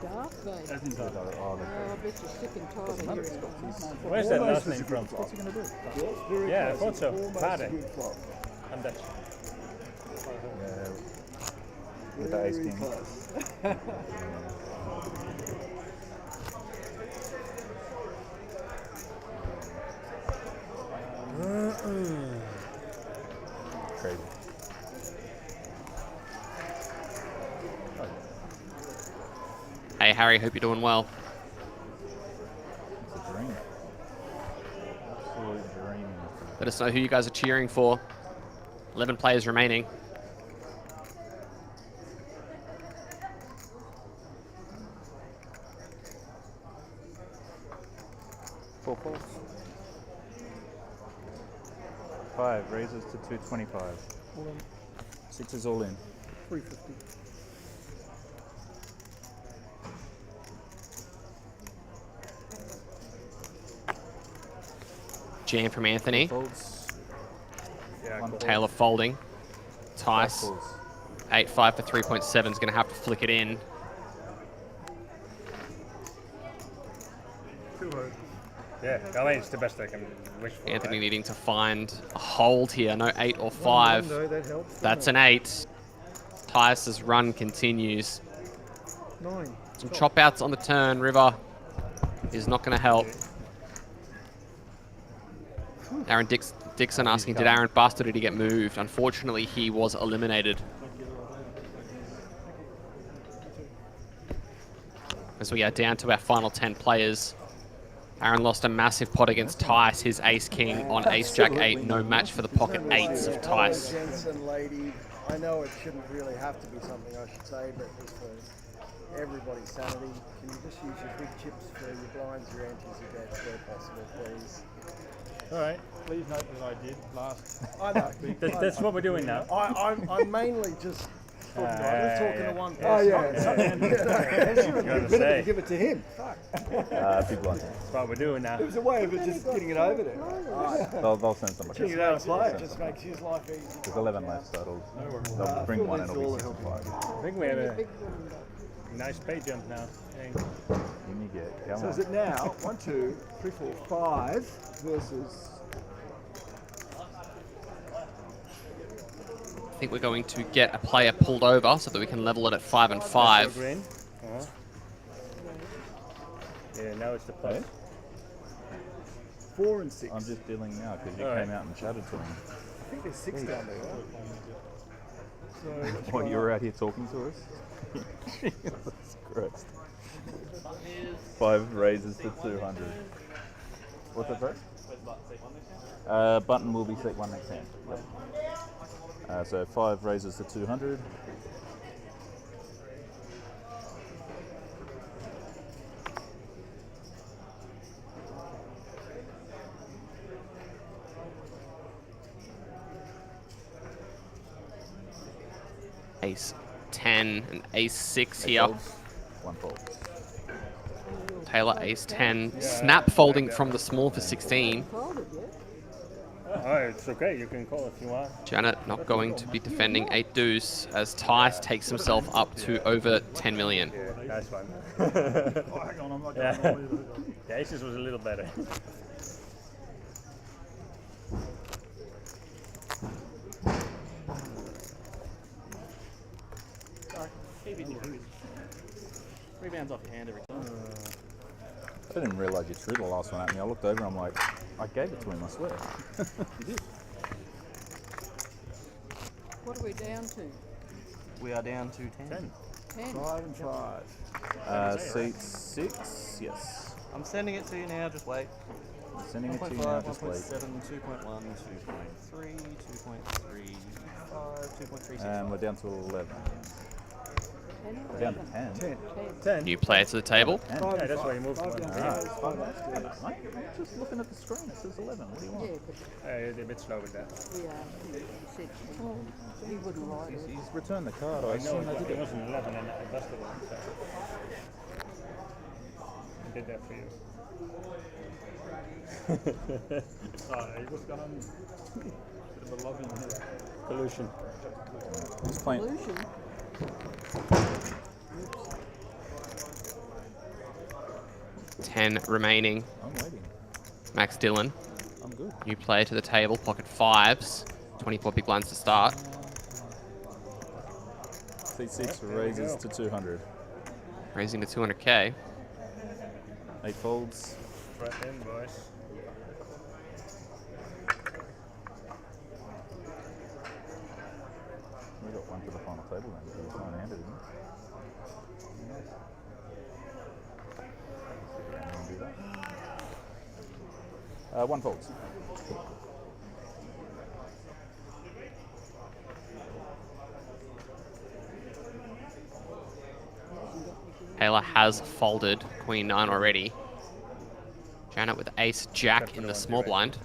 Dark vein. Oh, I bet you're sick and tired of hearing it. Where's that last name from? what's he going to do? Yeah, I thought so. Party. I'm Dutch. Yeah. With the ace king. Crazy. Hey Harry, hope you're doing well. It's a dream. Absolute dream. Let us know who you guys are cheering for. 11 players remaining. Four folds. 5 raises to 225. 6 is all in. 350. Jam from Anthony. Folds. Yeah, One cool. Taylor folding. Tice. folds. 8-5 for 3.7 is going to have to flick it in. Yeah, I mean, it's the best I can wish for. Anthony right? needing to find a hold here. No 8 or 5. That helps. That's an 8. Tice's run continues. 9. Some chop outs on the turn. River is not going to help. Aaron Dixon asking, did Aaron bust or did he get moved? Unfortunately, he was eliminated. As we are down to our final 10 players. Aaron lost a massive pot against Tice, his ace-king on ace-jack-8. No match for the pocket 8s of Tice. Jensen lady, I know it shouldn't really have to be something I should say, but just for everybody's sanity, can you just use your big chips for your blinds, your antes, your bets where possible, please? All right. Please note that I did last. I know. That's what we're doing now. I'm mainly just talking to one person. Oh, yeah. Say. Give it to him. Big one. That's what we're doing now. It was a way of it just getting it over there. They'll send somebody. Getting it out of play. It just makes his life easy. There's 11 left, so they'll bring one and it'll be 65. I think we have a nice pay jump now. You get, come So on. is it now 1, 2, 3, 4, 5 versus? I think we're going to get a player pulled over so that we can level it at 5 and 5. Green. Yeah, now it's the plus. 4 and 6. I'm just feeling now because you Alright. came out and chatted to him. I think there's 6 down there, right? So, What, you were out here talking to us? Jesus Christ. 5 raises to 200. What's that first? Button will be seat 1 next hand. Yep. So 5 raises to 200. Ace 10 and ace 6 here. 1 fold. Taylor ace 10. Snap folding from the small for 16. Folded yet? Oh, it's okay. You can call if you want. Janet not going to be defending 8 deuce as Tice takes himself up to over 10 million. Yeah, nice one. Hang on, I'm not going The aces was a little better. Rebounds off your hand every time. I didn't realise you threw the last one at me. I looked over and I'm like, I gave it to him, I swear. You did. What are we down to? We are down to 10. 10. 5 and 5. Seat 6, yes. I'm sending it to you now, just wait. I'm sending it to 1.5, you now, just wait. 1.7, 2.1, 2.3, 2.35, 2.36. And we're down to 11. 10 or We're down to 11? 10. 10. New player to the table. Yeah, that's why you moved one. I'm just looking at the screen, it says 11. What do you want? Yeah, but You're a bit slow with that. we are. He said 10. He wouldn't write it. He's returned the card. I I know assume they it did it. wasn't 11 and I busted it. So. I did that for you. He was going bit of a lobby here. Pollution. He's playing. Illusion. Oops. 10 remaining. I'm waiting. Max Dillon. I'm good. New player to the table. Pocket 5s. 24 big blinds to start. Seat 6 raises to 200. Raising to 200k. 8 folds. Right in, boys. We got one to the final table then, because it's nine-handed, isn't it? Do that. 1 folds. Taylor has folded Queen 9 already. Janet with Ace Jack in the small blind.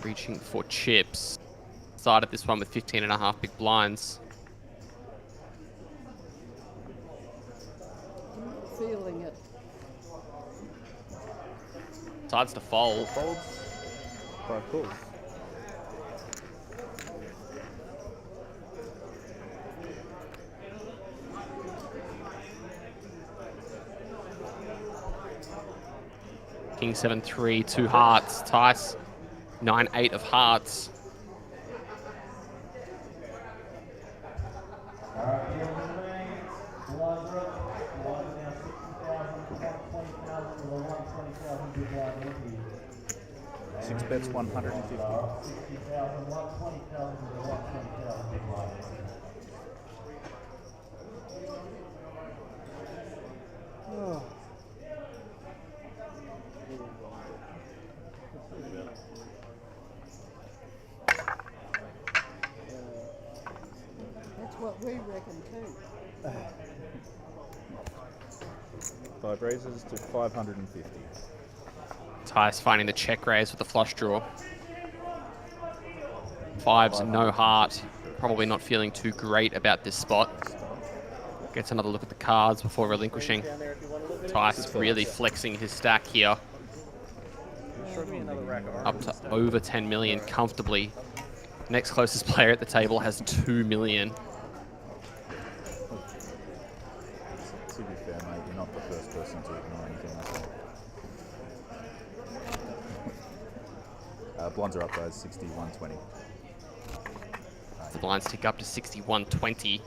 Reaching for chips. Started this one with 15.5 big blinds. Feeling it. Decides to fold. Folds. 5 calls. King 7-3, 2 hearts. Tice 9-8 of hearts. Six bets, 150. That's what we reckon too. 5 raises to 550. Tice finding the check raise with the flush draw. 5s, no heart. Probably not feeling too great about this spot. Gets another look at the cards before relinquishing. Tice really flexing his stack here. Up to over 10 million comfortably. Next closest player at the table has 2 million. To be fair, mate, you're not the first person to ignore anything like that. Blinds are up, guys. 60, 120. The blinds tick up to 61.20.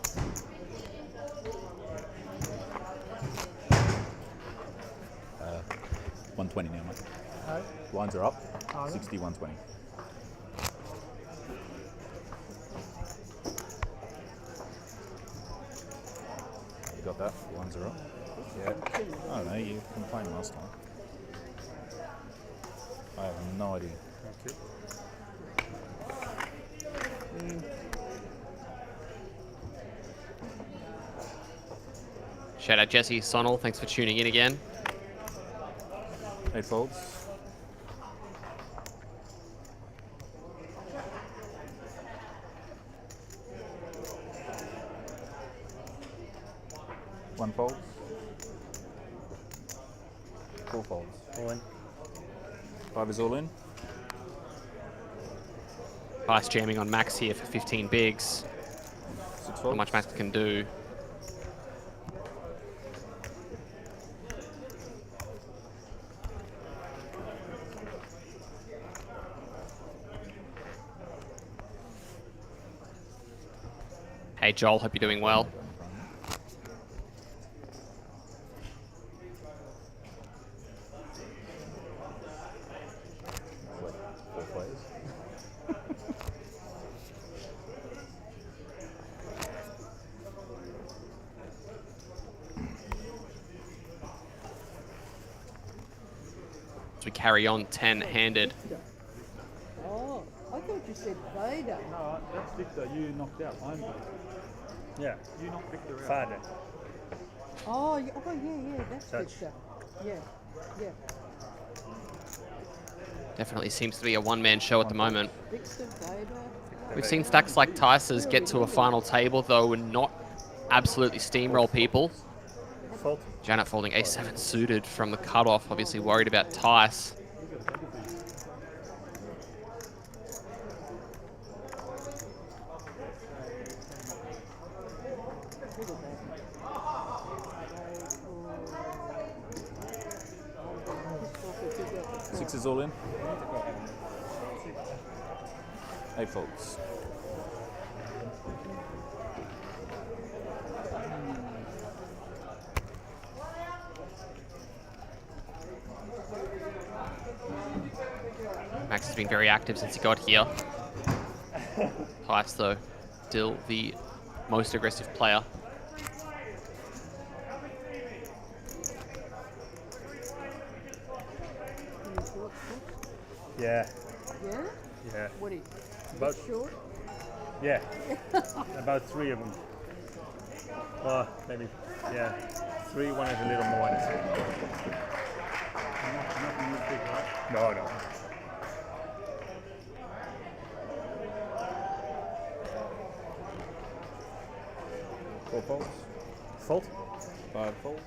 120 now, mate. Oh. Lines are up. Are they? 60, 120. You got that? Lines are up. Yeah. I don't know. You complained last time. I have no idea. Thank you. Shout out Jesse Sonnell. Thanks for tuning in again. 8 folds. One fold. 4 folds. All in. 5 is all in. Ice jamming on Max here for 15 bigs. 6 How folds. much Max can do. Hey Joel, hope you're doing well. Four players. As we carry on 10-handed. Oh, I thought you said Vader. No, that's Victor. You knocked out. I'm Victor. Yeah. You knocked Victor out. Father. Oh, yeah, that's Touch. Victor. Yeah. Definitely seems to be a one-man show at the moment. Victor, Vader. We've seen stacks like Tice's get to a final table though and not absolutely steamroll people. Fault. Janet folding A7 suited from the cutoff, obviously worried about Tice. Six is all in. 8 folds. Max has been very active since he got here. Tice though, still the most aggressive player. Yeah. Yeah? Yeah. What are you? About Short? Yeah. About 3 of them. Well, maybe. Yeah. 3. One is a little more. Nothing this big, right? No. Four folds. Fault. 5 folds.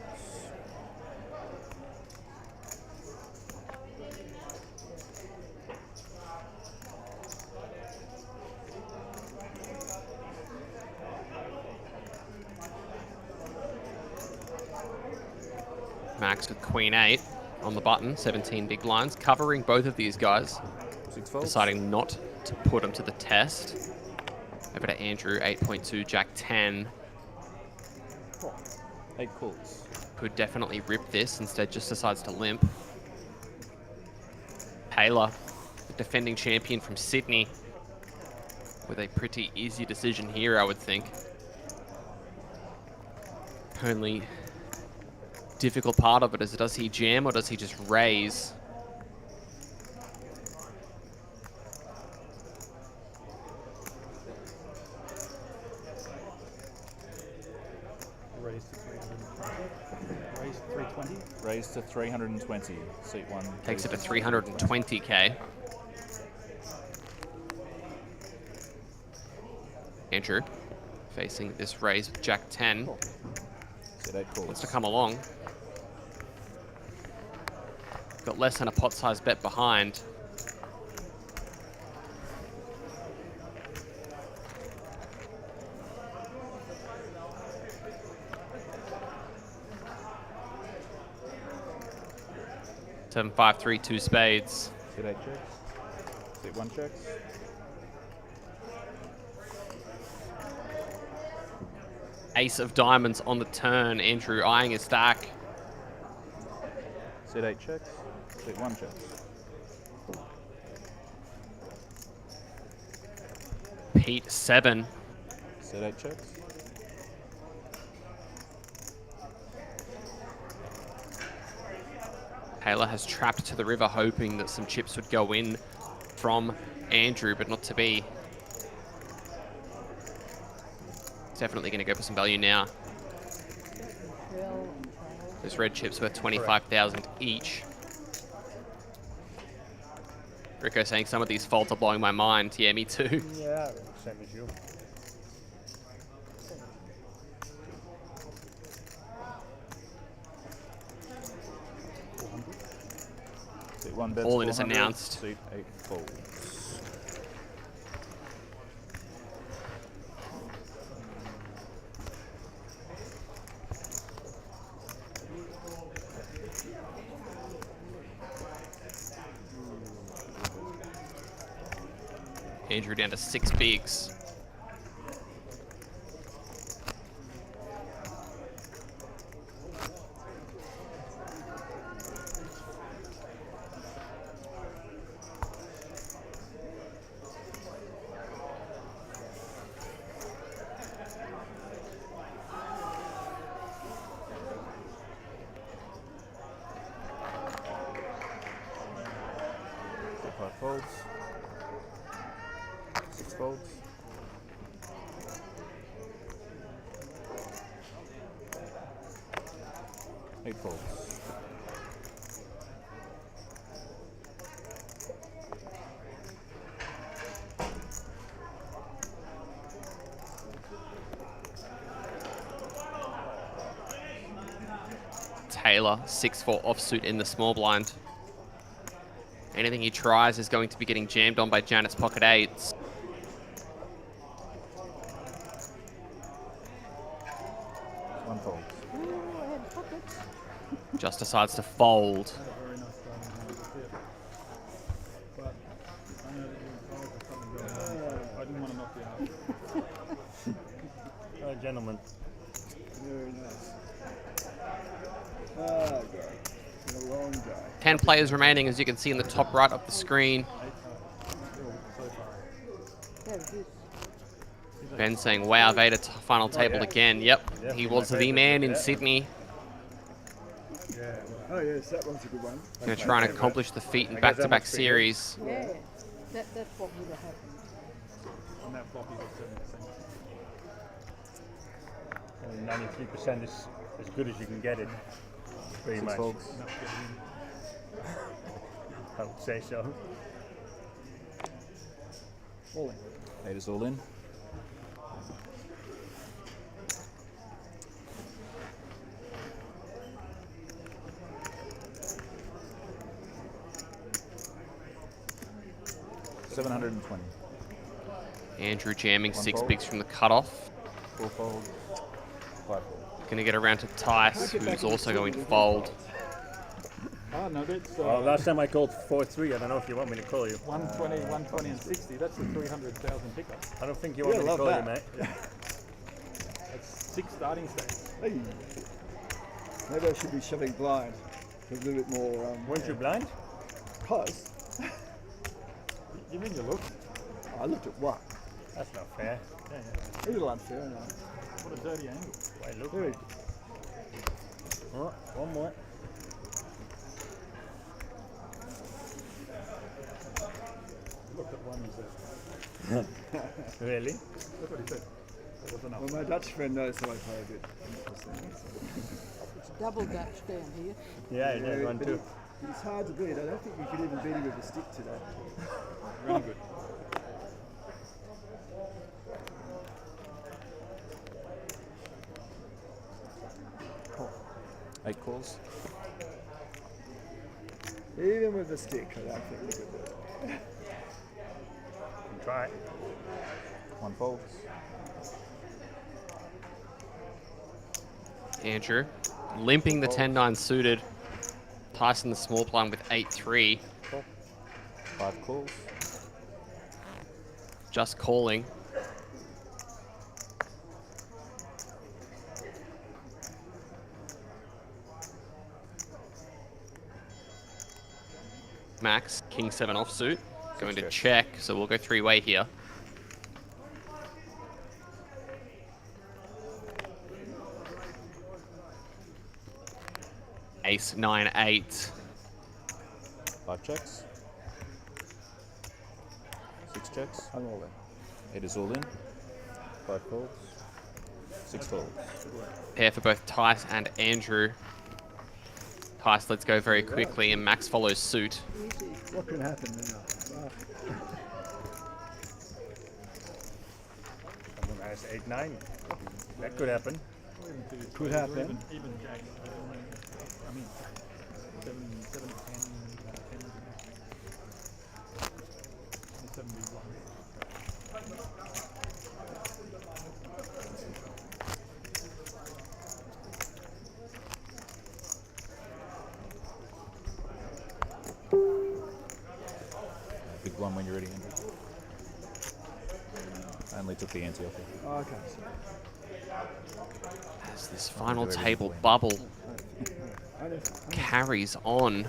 Max with Queen 8 on the button, 17 big blinds, covering both of these guys. 6 folds. Deciding not to put them to the test. Over to Andrew, 8.2, Jack 10. 8 calls. Could definitely rip this, instead just decides to limp. Taylor, the defending champion from Sydney, with a pretty easy decision here, I would think. Only difficult part of it is, does he jam or does he just raise? Raise to 320. Raise to 320. Raise to 320. Seat 1. Takes it to 320k. Andrew facing this raise with Jack 10. Seat 8 calls. Wants to come along. Got less than a pot-sized bet behind. Seven, 5, 3, 2 spades. Seat 8 checks. Seat 1 checks. Ace of diamonds on the turn. Andrew eyeing his stack. Seat 8 checks. Suit 1 checks. Pete 7. Suit 8 checks. Taylor has trapped to the river, hoping that some chips would go in from Andrew, but not to be. Definitely going to go for some value now. Those red chips worth 25,000 each. Rico saying some of these folds are blowing my mind. Yeah, me too. Yeah, same as you. Suit 1 bets All in is 400, announced. Suit 8 folds. Andrew down to 6 bigs. Suit 5 folds. 6 folds. Eight folds. Taylor, 6-4 offsuit in the small blind. Anything he tries is going to be getting jammed on by Janet's pocket 8s. One fold. Just decides to fold. I didn't want to knock you out. Oh, gentlemen. Very nice. Ah, God. It's been a long day. 10 players remaining, as you can see in the top right of the screen. Ben saying, wow, Vader final table again. Yep, he was the man in Sydney. Oh, yes, that one's a good one. Going to try and accomplish the feat in back-to-back series. Yeah, that's what would have happened. On that flop, you got 76. 93% is as good as you can get it. Pretty 6 much. folds. I would say so. All in. 8 is all in. $720. Andrew jamming One 6 fold. bigs from the cutoff. 4 folds. 5 folds. Going to get around to Tice, who's also going to fold. Ah, no, that's Well, last time I called 4-3. I don't know if you want me to call you. 120, 120 and 60. That's a 300,000 pickup. I don't think you want me to love call that. you, mate. That's 6 starting stakes. Hey. Maybe I should be shoving blind. A little bit more. Weren't you blind? Close. You mean you look? I looked at one. That's not fair. A little unfair, no. What a dirty angle. Wait, look. Very. Oh, one more. Look at one, he said. Really? That's what he said. That was enough. Well, my Dutch friend knows that I play a bit. It's double Dutch down here. Yeah, it is one but too. He's hard to beat. I don't think you could even beat him with a stick today. Really good. Eight calls. Even with the stick, I don't think you could do it. Try. 1 folds. Andrew limping the 10-9 suited. Tyson the small blind with 8-3. 5 calls. Just calling. Max, king 7 offsuit. Going to check, so we'll go 3-way here. Ace 9 8. 5 checks. 6 checks. I'm all in. It is all in. 5 folds. 6 folds. Pair for both Tice and Andrew. Tice lets go very quickly, and Max follows suit. What can happen now? Someone has 8-9. That could happen. Could happen. Even jack. I mean, 7, 10, 7 big blinds. Big blind when you're ready, Andrew. I only took the ante off you. Oh, okay. As this final table bubble carries on.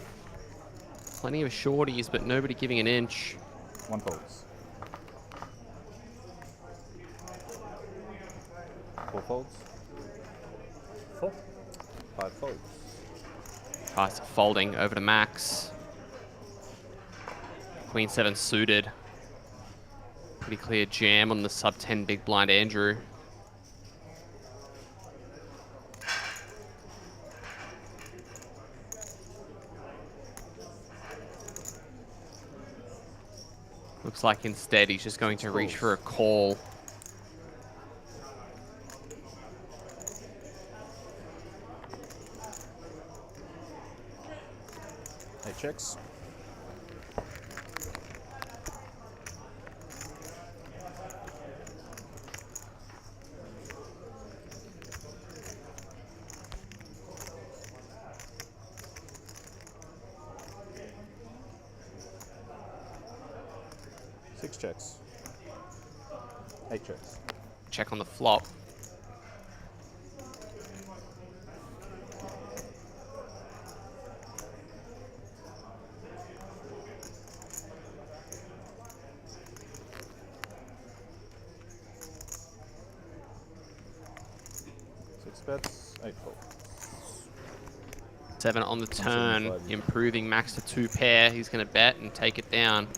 Plenty of shorties, but nobody giving an inch. 1 folds. 4 folds. 4. 5 folds. Tice folding over to Max. Queen 7 suited. Pretty clear jam on the sub 10 big blind Andrew. Looks like instead he's just going to reach for a call. Eight checks. Six checks. 8 checks. Check on the flop. Six bets, 8 folds. 7 on the turn, improving Max to 2 pair. He's going to bet and take it down.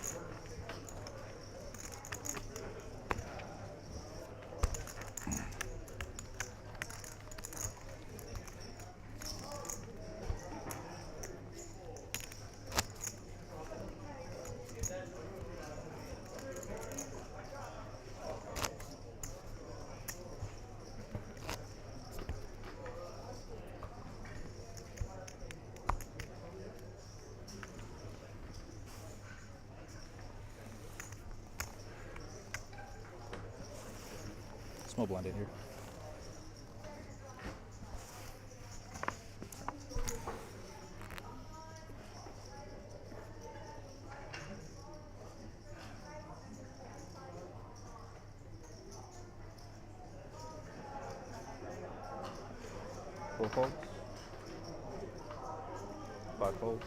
Small blind in here. Four folds. 5 folds.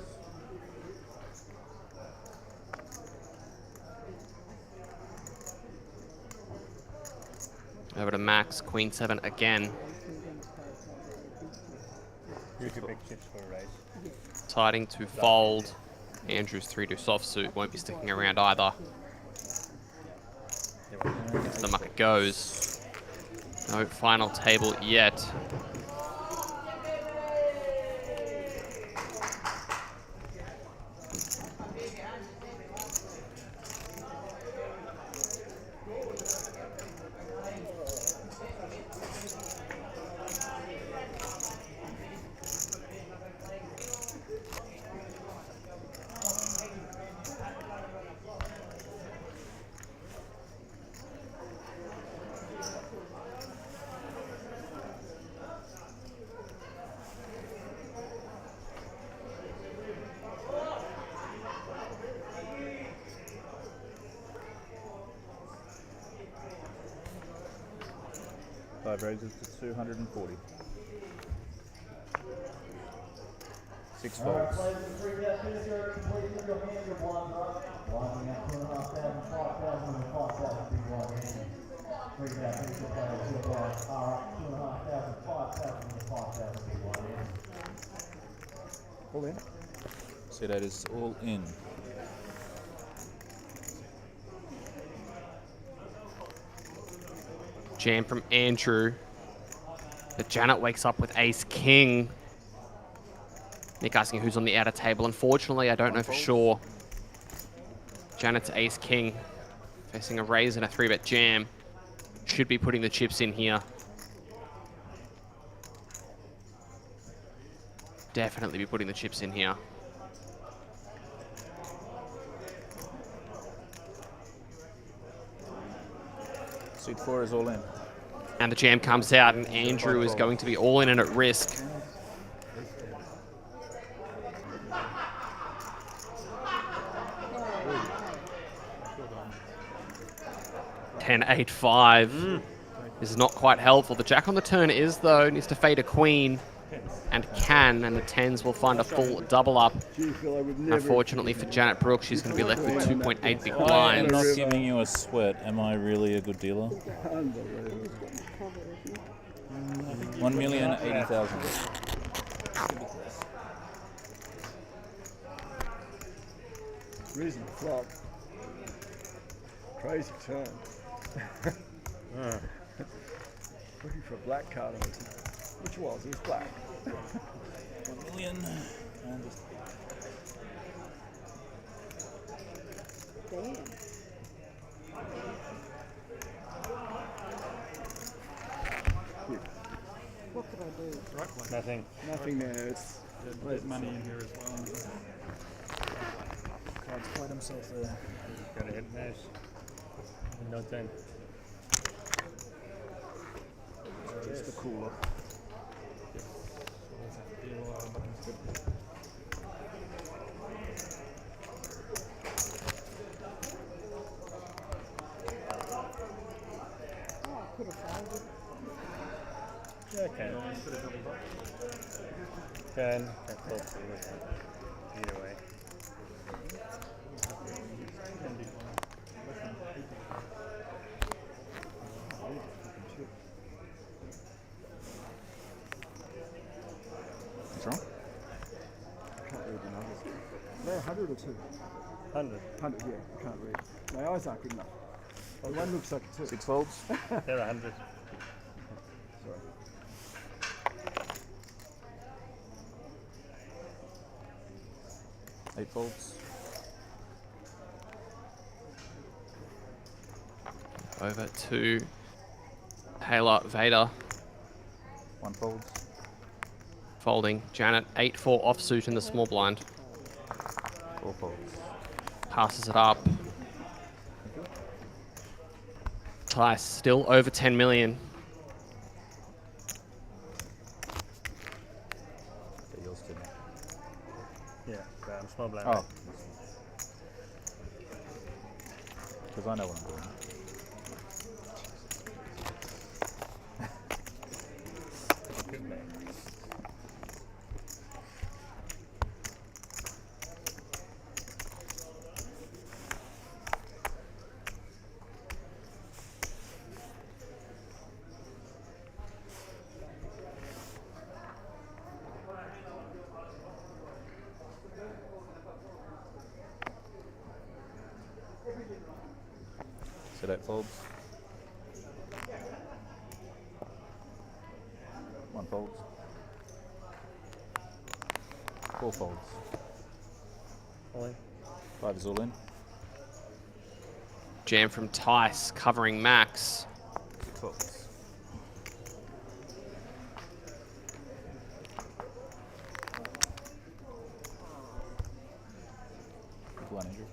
Over to Max, Queen 7 again. Use your big chips for a raise. Tiding to fold. Andrew's 3-2 soft suit won't be sticking around either. As the mucker goes. No final table yet. Five raises to 240. 6 All right, folds. players and three guys, finish your completion of your hand, your blinds are up. Winding out 2,500, 5,000 and 5,000 big wide hand. Three guys, finish your players, your blinds are up. 2,500, 5,000 and 5,000 big wide hand. All in. So that is all in. Jam from Andrew. But Janet wakes up with ace king. Nick asking who's on the outer table. Unfortunately, I don't know for sure. Janet's ace king. Facing a raise and a 3-bet jam. Should be putting the chips in here. Definitely be putting the chips in here. Suit 4 is all in. And the jam comes out, and Andrew is going to be all in and at risk. 10-8-5 is not quite helpful. The jack on the turn is, though, needs to fade a queen, and can, and the 10s will find a full double up. Unfortunately for Janet Brooks, she's going to be left with 2.8 big I am blinds. not giving you a sweat. Am I really a good dealer? 1,080,000. Reason to flop. Crazy turn. Looking for a black card on this. Which was? It was black. 1 million. And just Damn. What could I do? Nothing. Nothing there. It's there's money in here as well. Cards played himself there. Got a hit nice. No 10. just the cooler. Yeah, can. Can. Either way. What's wrong? I can't read the numbers. They're 100 or 2? 100. 100, yeah, I can't read. My eyes aren't good enough. The one looks like a 2. 6 folds. They're 100. Sorry. Eight folds. Over to Taylor Vader. 1 folds. Folding. Janet, 8-4 offsuit in the small blind. 4 folds. Passes it up. Tice still over 10 million. Okay, yours too. Yeah, small blind. Oh. Because I know what I'm doing. Good man. So 8 folds. 1 folds. 4 folds. All in. 5 is all in. Jam from Tice covering Max. 6 folds. Good one, Andrew.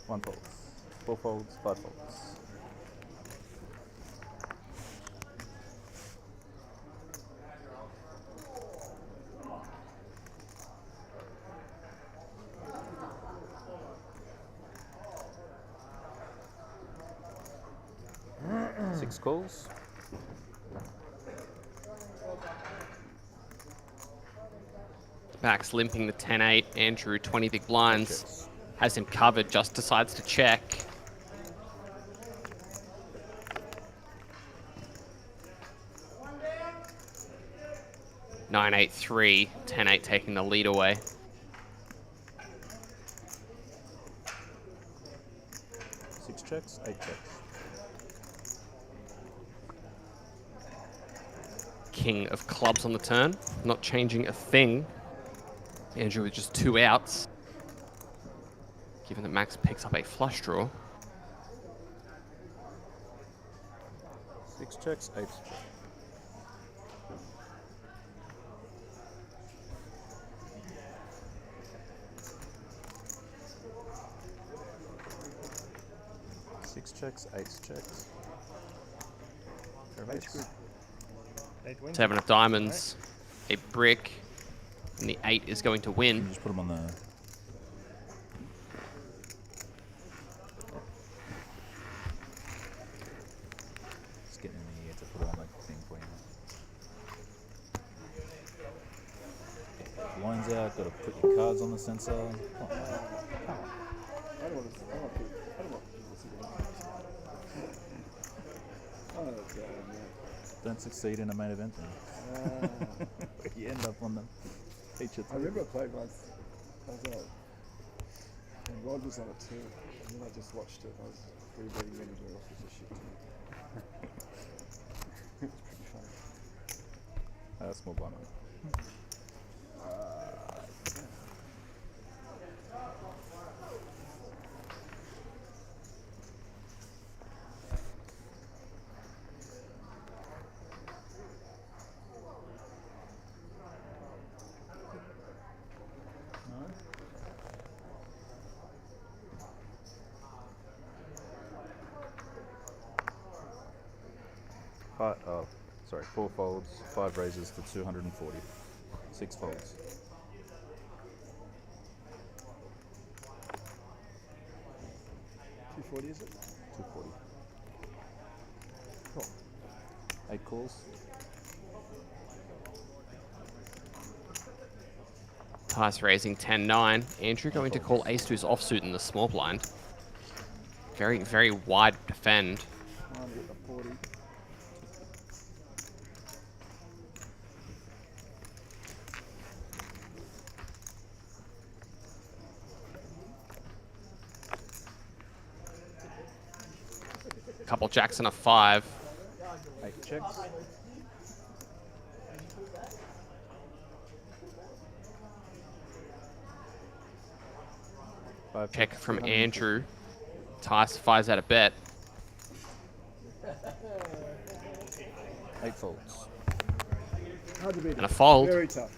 One folds. 4 folds, 5 folds. Six calls. Back's limping the 10-8. Andrew, 20 big blinds. Has him covered, just decides to check. Nine, 8, 3. 10-8 taking the lead away. Six checks, 8 checks. King of clubs on the turn, not changing a thing. Andrew with just 2 outs. Given that Max picks up a flush draw. 6 checks, 8 checks. Six checks, 8 checks. Eight 7 of diamonds, a brick, and the 8 is going to win. Just put them on the. Just getting in the air to put it on the thing for you. Lines out, got to put your cards on the sensor. Oh, I don't want to Oh, God, yeah. don't succeed in a main event then. You end up on the feature. I remember I played once. I was out. And Rod was on it too. And then I just watched it. I was free betting him and off with the shit too. It was pretty funny. Small blind. Sorry, 4 folds, 5 raises to 240. 6 folds. $240 is it? 240. Cool. 8 calls. Tice raising 10-9. Andrew going to call ace to his offsuit in the small blind. Very, very wide defend. Couple jacks and a 5. 8 checks. Check from Andrew. Tice fires out a bet. 8 folds. Hard to beat. And a fold. Very tough.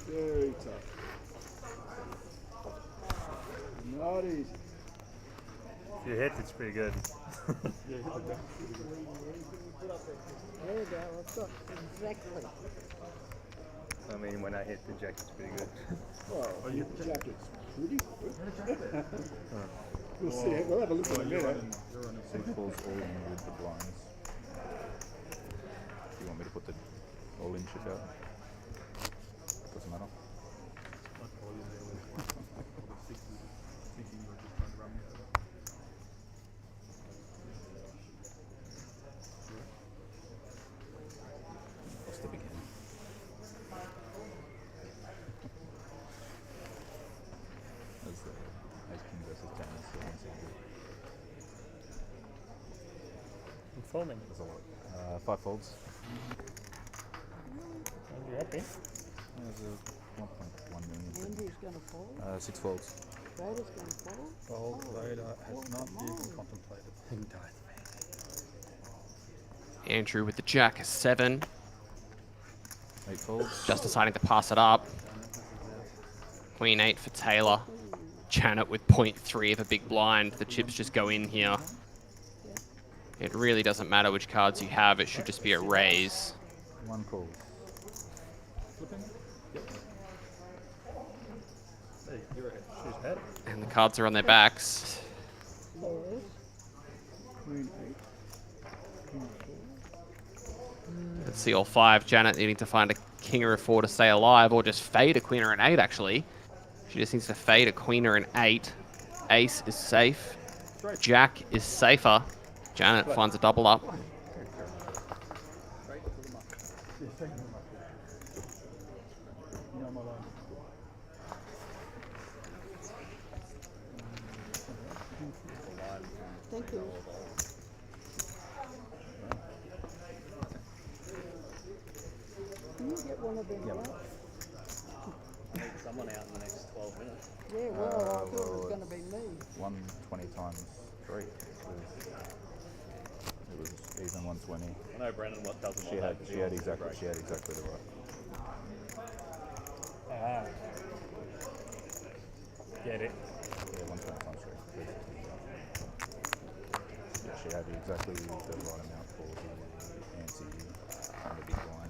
Very tough. Not easy. If you hit, it's pretty good. There you go, that's it. Exactly. I mean, when I hit the jack, it's pretty good. Well, your jacket's pretty good. We'll see. We'll have a look in a minute. 6 falls all in with the blinds. Do you want me to put the all-in chip out? Doesn't matter. What's the beginning? That's the Ace King versus Tennis. I'm foaming. There's a lot. 5 folds. Are you happy? There's a 1.1 million. Andrew's going to fold. 6 folds. Vader's going to fold. Fold. Vader has not even contemplated. He died. Andrew with the jack, 7. 8 folds. Just deciding to pass it up. Queen 8 for Taylor. Janet with 0.3 of a big blind. The chips just go in here. It really doesn't matter which cards you have. It should just be a raise. One call. And the cards are on their backs. Let's see all 5. Janet needing to find a king or a 4 to stay alive, or just fade a queen or an 8, actually. She just needs to fade a queen or an 8. Ace is safe. Jack is safer. Janet finds a double up. Thank you. Can you get one of them? Need someone out in the next 12 minutes. Yeah, well, I thought it was going to be me. 120 times 3. It was even 120. I know Brandon what doesn't She want had exactly the right. Get it. Yeah, 120 times 3. Yeah, she had exactly the right amount for the anti on the big blind.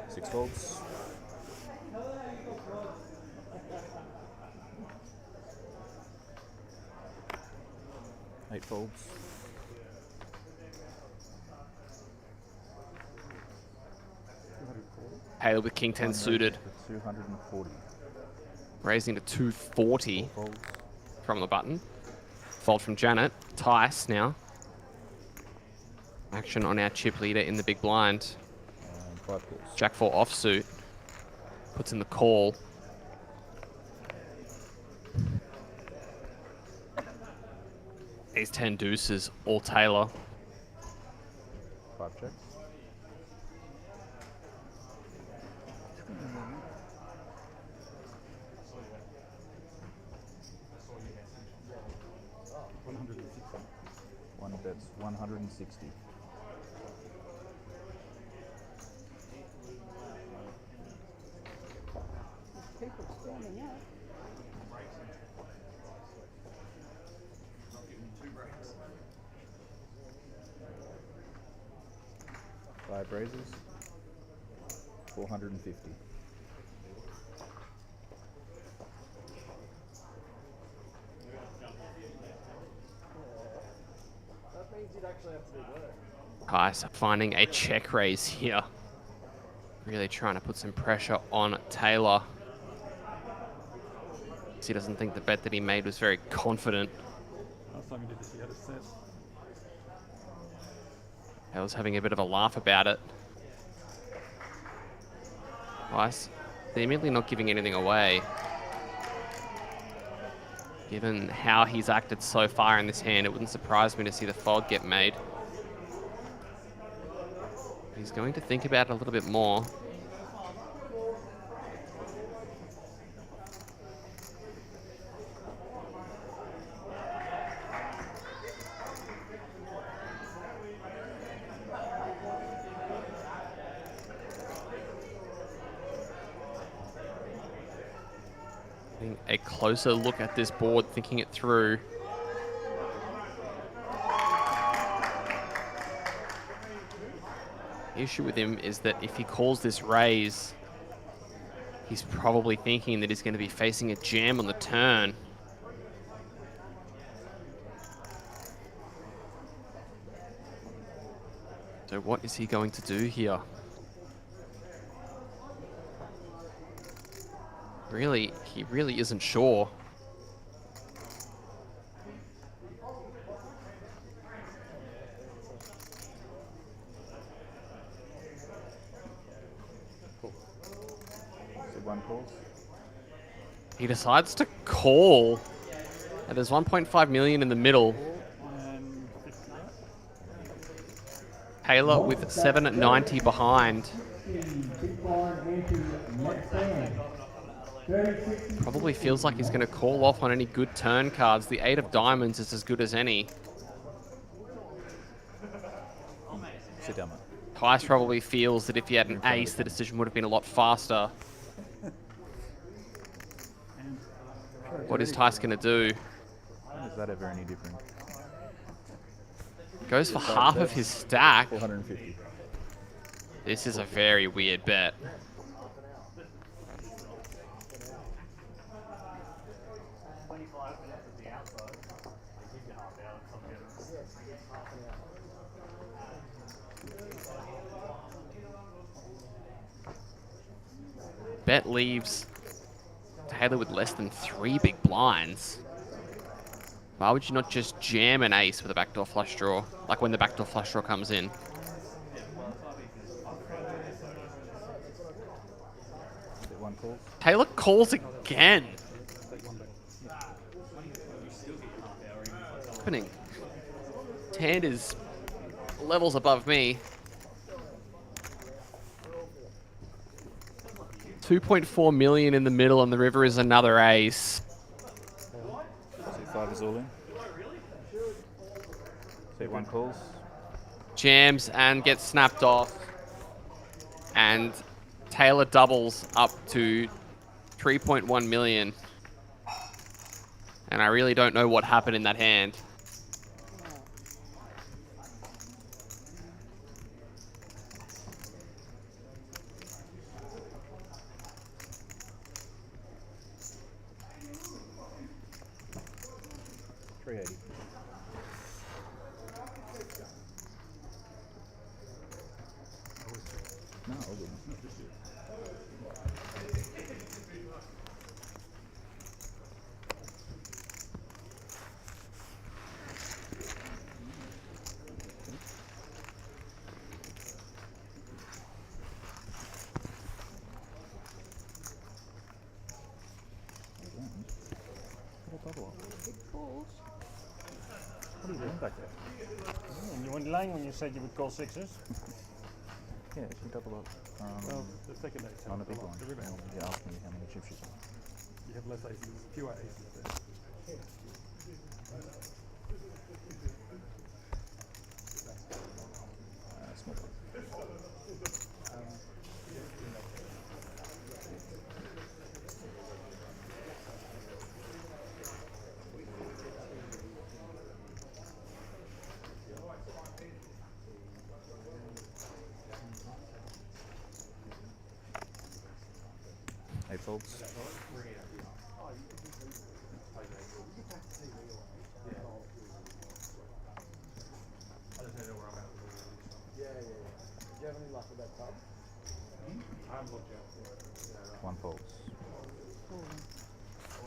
Six folds. Eight folds. Taylor with king 10 suited. 240. Raising to 240 Folds. from the button. Fold from Janet. Tice now. Action on our chip leader in the big blind. 5 calls. Jack 4 offsuit. Puts in the call. Ace 10 deuces, all Taylor. 5 checks. One bets 160. People standing up. Five raises. 450. That means you'd actually have to do work. Tice finding a check raise here. Really trying to put some pressure on Taylor. He doesn't think the bet that he made was very confident. Last time you did this, you had a set. Taylor's having a bit of a laugh about it. Tice immediately not giving anything away. Given how he's acted so far in this hand, it wouldn't surprise me to see the fold get made. He's going to think about it a little bit more. Getting a closer look at this board, thinking it through. The issue with him is that if he calls this raise, he's probably thinking that he's going to be facing a jam on the turn. So what is he going to do here? Really, he really isn't sure. One calls. He decides to call. And there's 1.5 million in the middle. Taylor with 790 behind. Probably feels like he's going to call off on any good turn cards. The 8 of diamonds is as good as any. Sit down, mate. Tice probably feels that if he had an ace, the decision would have been a lot faster. What is Tice going to do? Is that ever any different? Goes for half of his stack. 450. This is a very weird bet. Bet leaves Taylor with less than 3 big blinds. Why would you not just jam an ace with a backdoor flush draw? Like when the backdoor flush draw comes in. Taylor calls again. What's happening? His hand is levels above me. 2.4 million in the middle, and the river is another ace. C5 is all in. C1 calls. Jams and gets snapped off. And Taylor doubles up to 3.1 million. And I really don't know what happened in that hand. No, all good. What are you doing back there? You weren't lying when you said you would call sixes. Yeah, she double up. Well, the second ace. On a big one. The river. You asked me how many chips she's on. You have less aces, fewer aces there. Small one. Eight folds. One folds.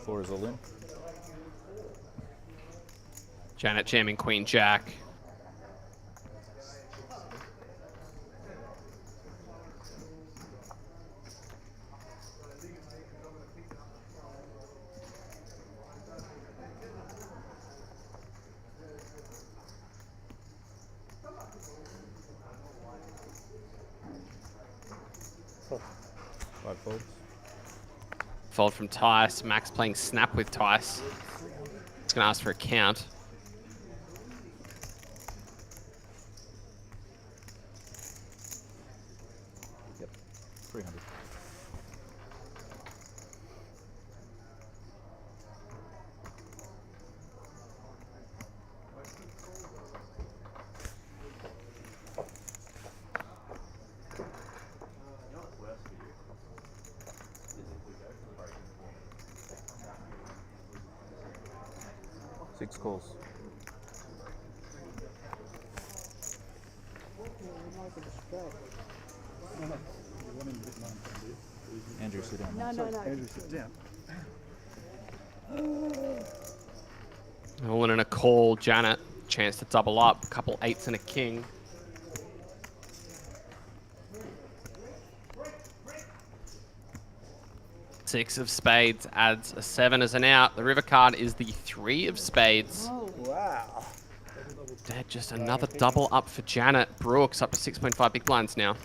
4 is all in. Janet jamming Queen Jack. Five folds. Fold from Tice. Max playing snap with Tice. It's going to ask for a count. Yep. 300. Six calls. Andrew, sit down. No, no, no. Andrew, sit down. All in a call, Janet. Chance to double up. A couple eights and a king. Six of spades adds a 7 as an out. The river card is the 3 of spades. Oh, wow. Dead, just another double up for Janet. Brooks up to 6.5 big blinds now.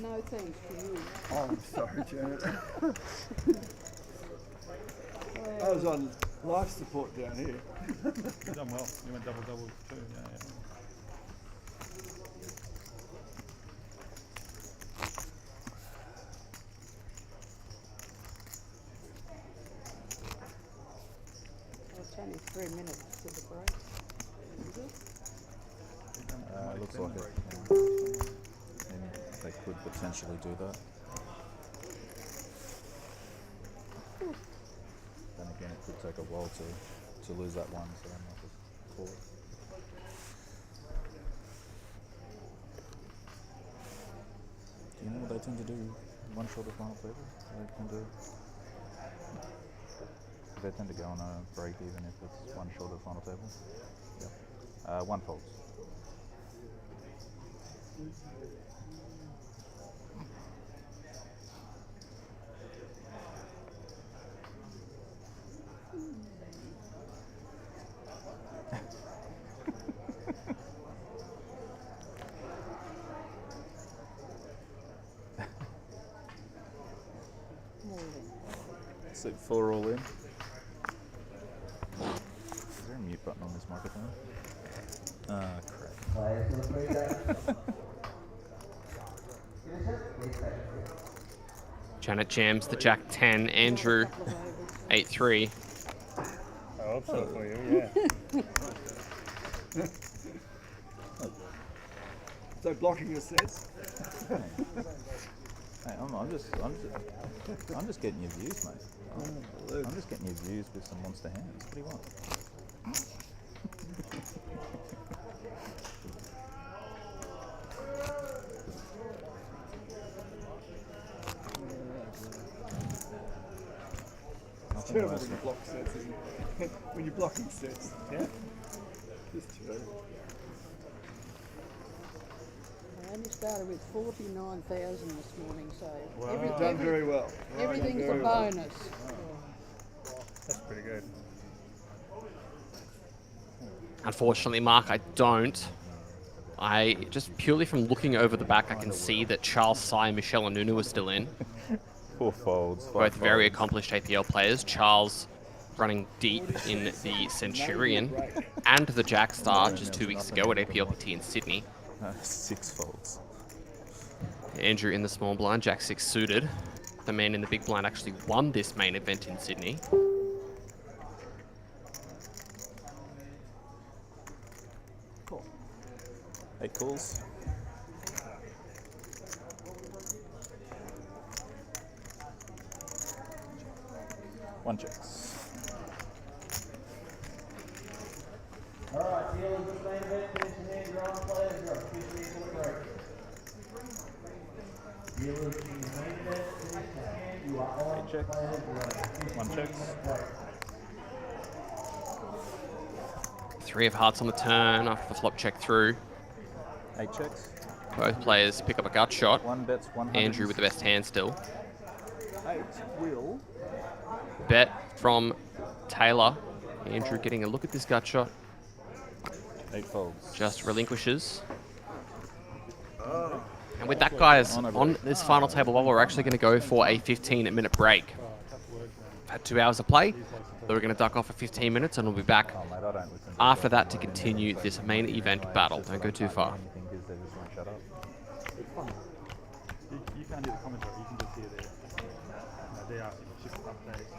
no thanks to you. Oh, I'm sorry, Janet. I was on life support down here. You done well. You went double too. Yeah. It's only 3 minutes to the break. Is it? Looks like it. And they could potentially do that. Then again, it could take a while to lose that one, so I might just call it. Do you know what they tend to do? One shot of final table? They tend to go on a break even if it's one short of final table. Yeah. One folds. So 4 all in. Is there a mute button on this microphone? Ah, crap. Janet jams the Jack 10. Andrew 8-3. I hope so for you, yeah. So blocking your sets. Hey, I'm just getting your views, mate. I'm just getting your views with some monster hands. What do you want? It's terrible when you block sets, isn't it? When you're blocking sets. Yeah. It's terrible. I only started with 49,000 this morning, so You've done very well. everything's a bonus. That's pretty good. Unfortunately, Mark, I don't. I just purely from looking over the back, I can see that Charles Sy and Michelle Anunu are still in. 4 folds. Both very accomplished APL players. Charles running deep in the Centurion and the Jack Star just 2 weeks ago at APLPT in Sydney. 6 folds. Andrew in the small blind, Jack 6 suited. The man in the big blind actually won this main event in Sydney. Cool. 8 calls. One checks. Alright, dealers with main event, finishing hand drawn players are officially for the break. Dealers in the main event, finishing hand, you are all players are One checks. 3 of hearts on the turn after the flop check through. 8 checks. Both players pick up a gut shot. 1 bets, 100. Andrew with the best hand still. 8 will. Bet from Taylor. Andrew getting a look at this gut shot. 8 folds. Just relinquishes. And with that, guys, on this final table bubble, we're actually going to go for a 15-minute break. Had 2 hours of play. So we're going to duck off for 15 minutes, and we'll be back after that to continue this main event battle. Don't go too far. You can't do the commentary, you can just hear they ask you to shift updates.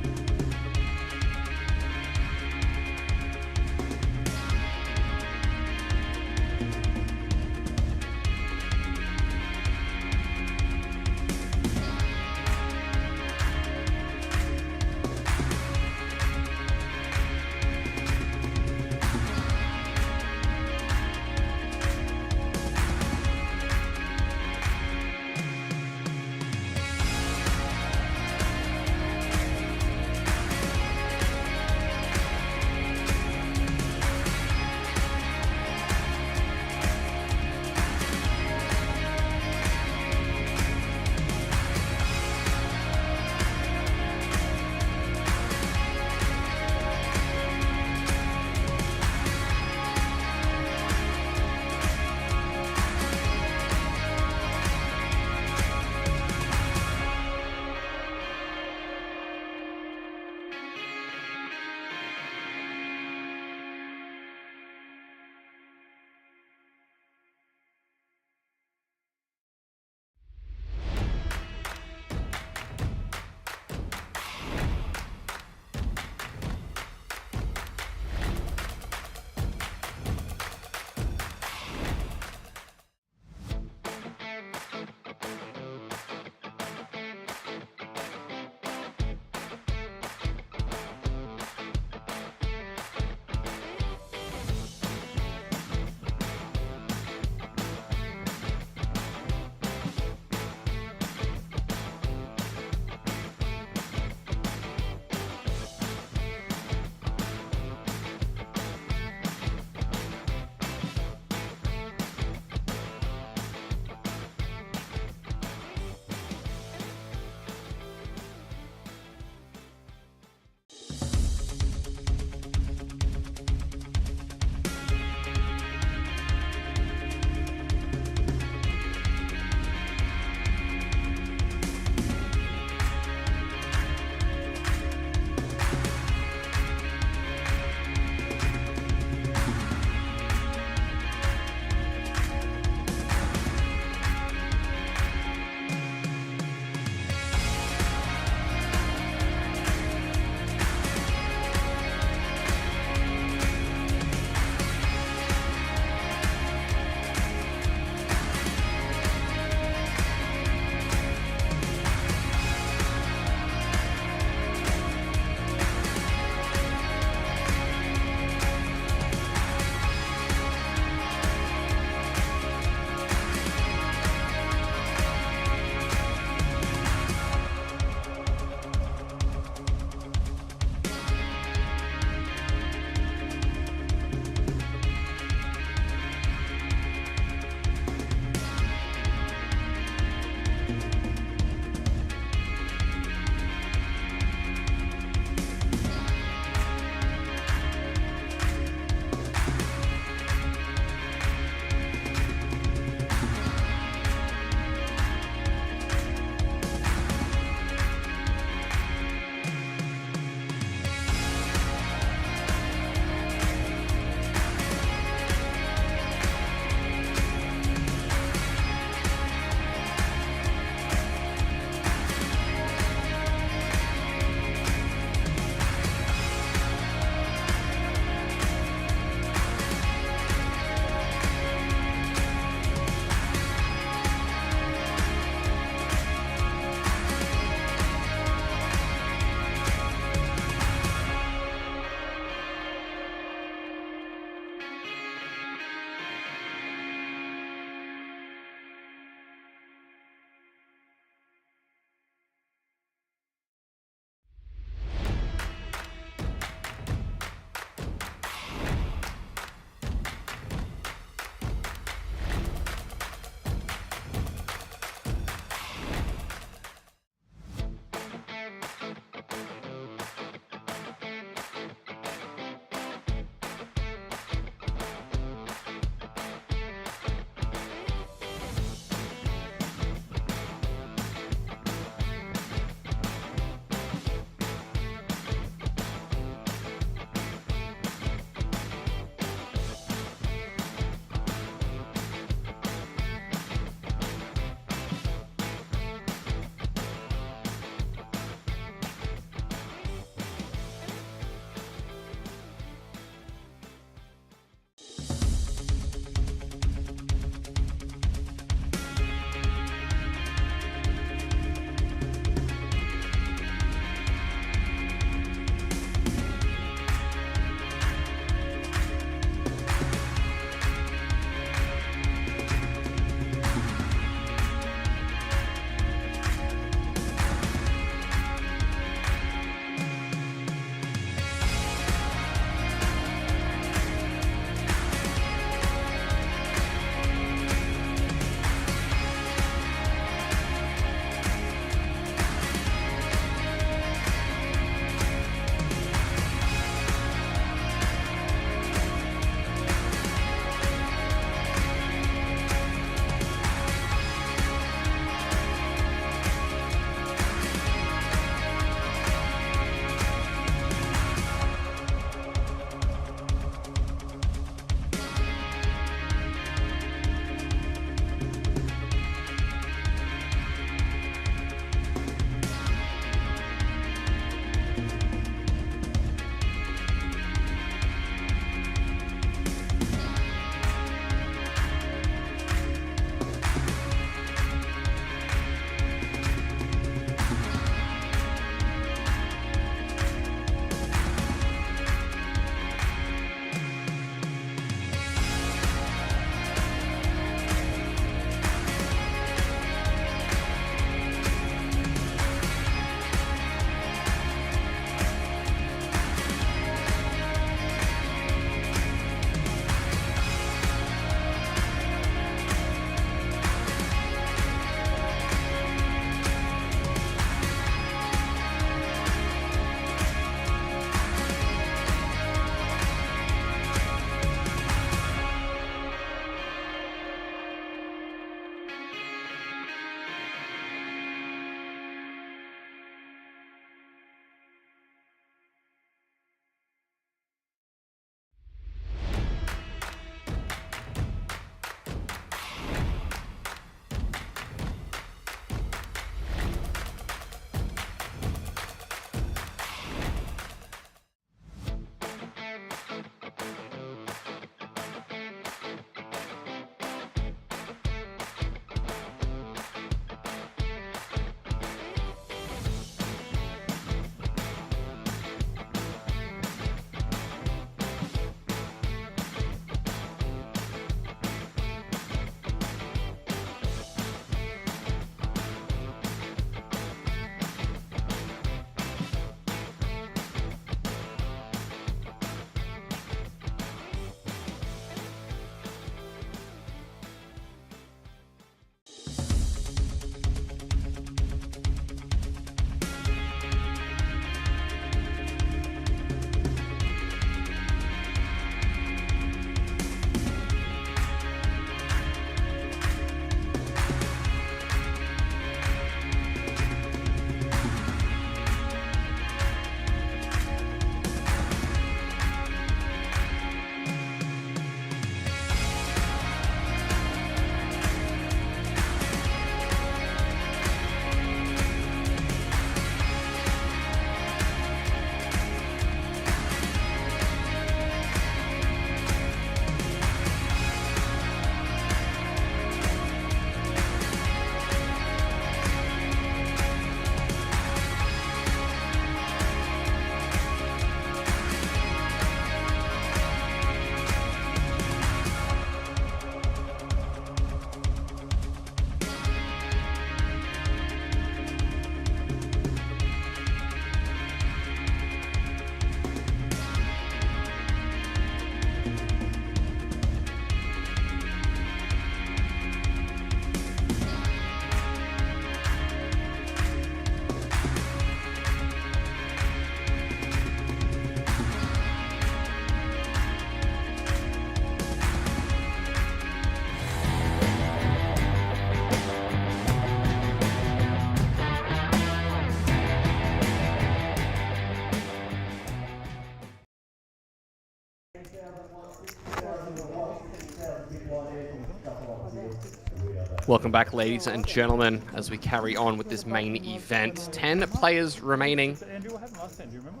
Welcome back, ladies and gentlemen, as we carry on with this main event. 10 players remaining. Andrew, what happened last time? Do you remember?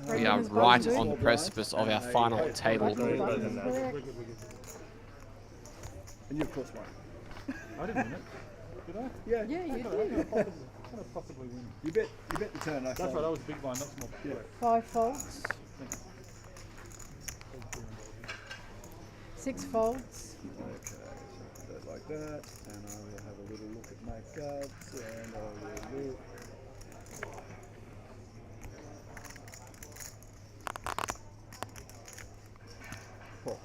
We are right on the precipice of our final table. And you of course won. I didn't win it. Did I? Yeah. Yeah, you How did. could I possibly win? You bet the turn. I That's right, that was big blind, not small. Yeah. 5 folds. 6 folds. Okay, so put that like that, and I will have a little look at my cards, and I will look. Four.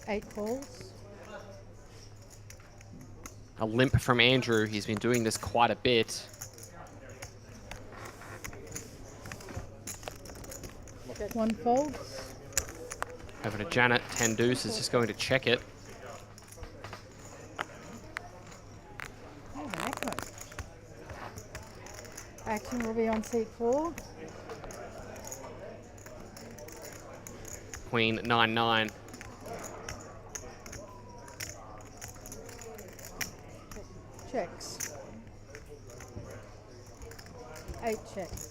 8 folds. A limp from Andrew. He's been doing this quite a bit. One fold. Over to Janet. 10 deuce is just going to check it. Oh, macro. Action will be on seat 4. Queen 9-9. Checks. 8 checks.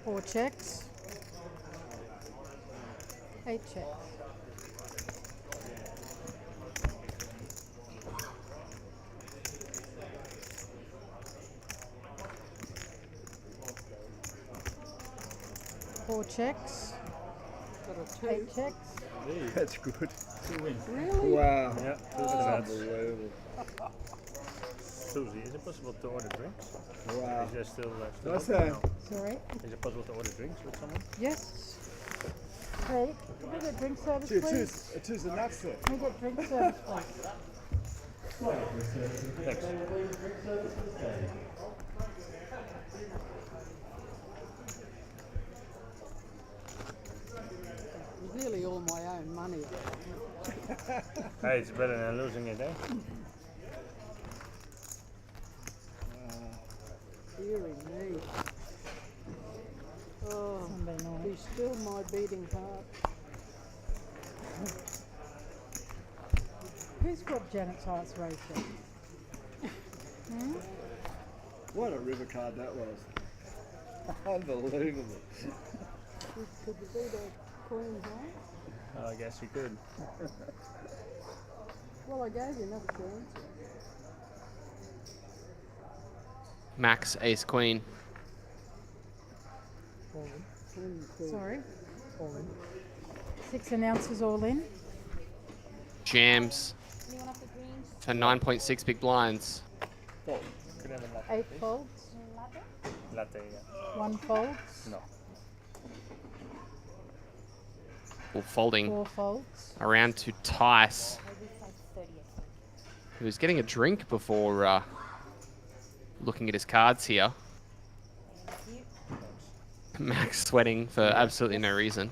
Four checks. 8 checks. Four checks. 8 checks. That's good. 2 wins. Really? Wow. Yeah, That's unbelievable. Susie, is it possible to order drinks? Wow. Is there still That's open? a Sorry. Is it possible to order drinks with someone? Yes. Hey, can we get drink service, two, please? two's the nuts there. Can we get drink service, please? Thanks. Nearly all my own money. Hey, it's better than losing it, eh? Dearie me. Oh, he's still my beating heart. Who's got Janet's heart's racing? What a river card that was. Unbelievable. Could you beat a Queen's heart? Oh, I guess you could. Well, I gave you enough to answer. Max, ace, queen. Sorry? 6 announcers all in. Jams. For 9.6 big blinds. Could have a latte. 8 folds. Latte, yeah. 1 folds. No. Well, folding 4 folds. around to Tice, who's getting a drink before looking at his cards here. Max sweating for absolutely no reason.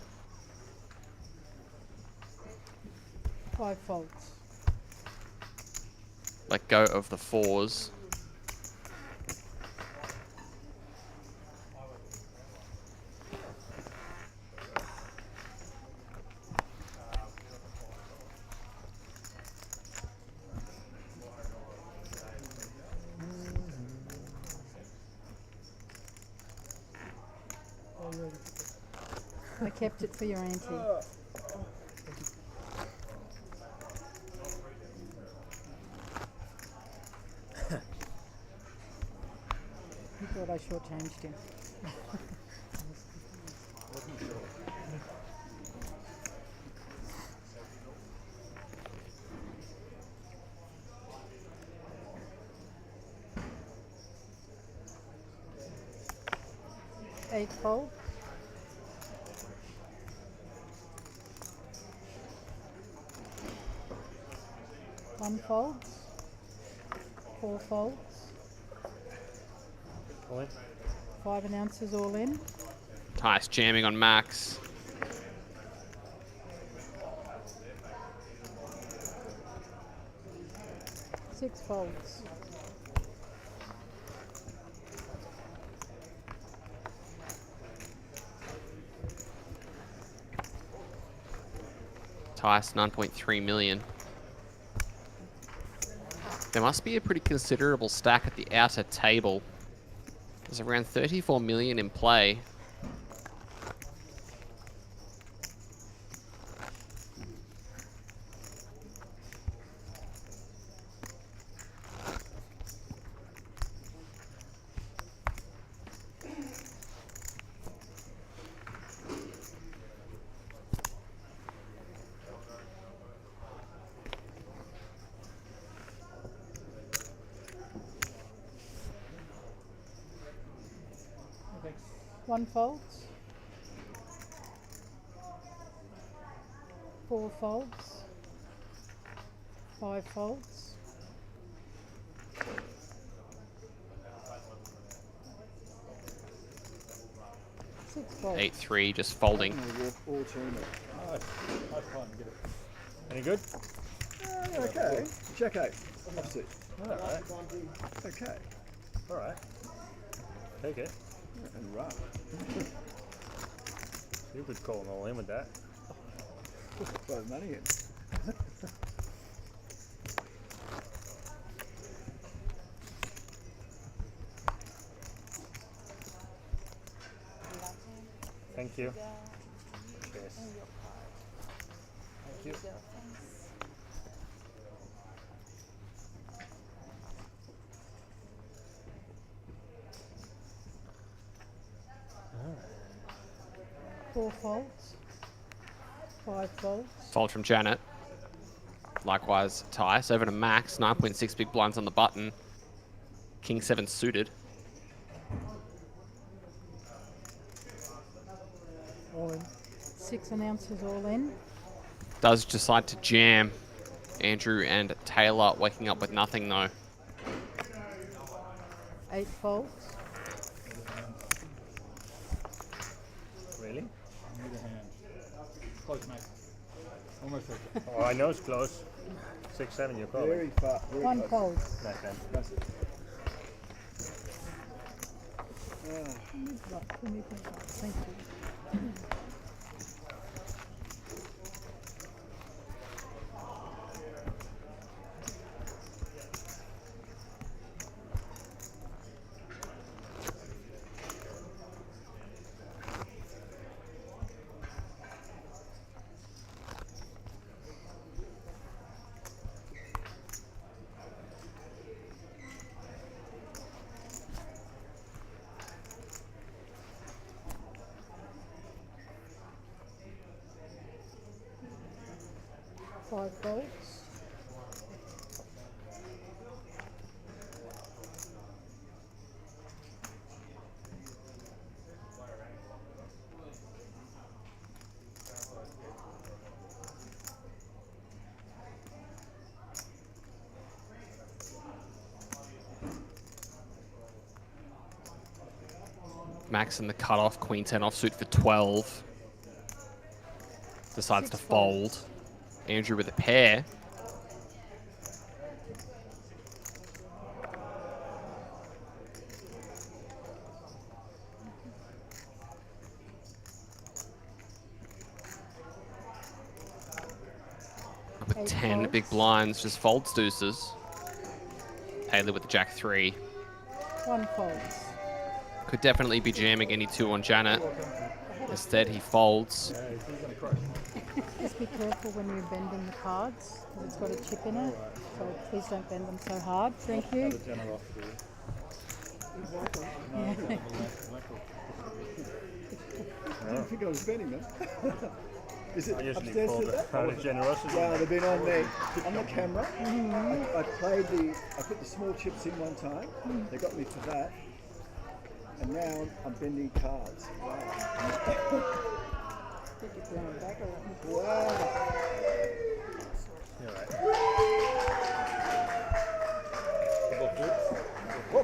5 folds. Let go of the 4s. I kept it for your auntie. He thought I shortchanged him. Eight fold. One folds. 4 folds. Point. 5 announcers all in. Tice jamming on Max. Six folds. Tice 9.3 million. There must be a pretty considerable stack at the outer table. There's around 34 million in play. One folds. 4 folds. 5 folds. 6 folds. 8-3, just folding. All team it. I can't get it. Any good? Okay. Check 8. Offsuit. Alright. Okay. Alright. Take it. And run. You could call an all in with that. Throw the money in. Thank you. Cheers. Thank you. Four folds. 5 folds. Fold from Janet. Likewise, Tice over to Max. 9.6 big blinds on the button. King 7 suited. All in. 6 ounces all in. Does decide to jam. Andrew and Taylor waking up with nothing though. 8 folds. Really? I need a hand. Close, mate. Almost there. Oh, I know it's close. 6-7, you're probably. Very far. Very 1 close. fold. Nice then. That's it. Thank you. Five folds. Max in the cutoff. Queen 10 offsuit for 12. Decides to 6 fold. folds. Andrew with a pair. With 8 10 folds. big blinds, just folds deuces. Taylor with the Jack 3. 1 folds. Could definitely be jamming any 2 on Janet. Instead, he folds. Just be careful when you're bending the cards, because it's got a chip in it. So please don't bend them so hard. Thank you. I didn't think I was betting them. Is it I usually upstairs call to it that? out of generosity. Yeah, they've been on me on the camera. I put the small chips in one time. They got me for that, and now I'm bending cards. Wow. You're right.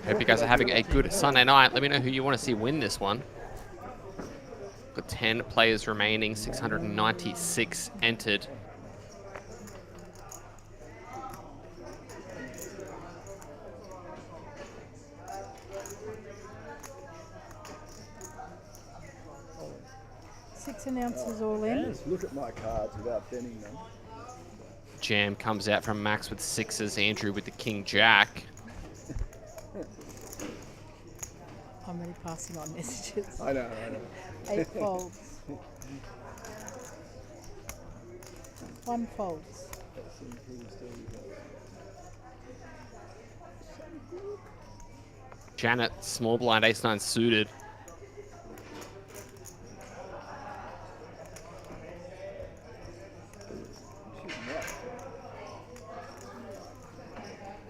Hope you guys are having a good Sunday night. Let me know who you want to see win this one. Got 10 players remaining, 696 entered. 6 announcers all in. Just look at my cards without bending them. Jam comes out from Max with 6s, Andrew with the King Jack. I'm really passing on messages. I know. 8 folds. 1 folds. Janet, small blind, ace-9 suited.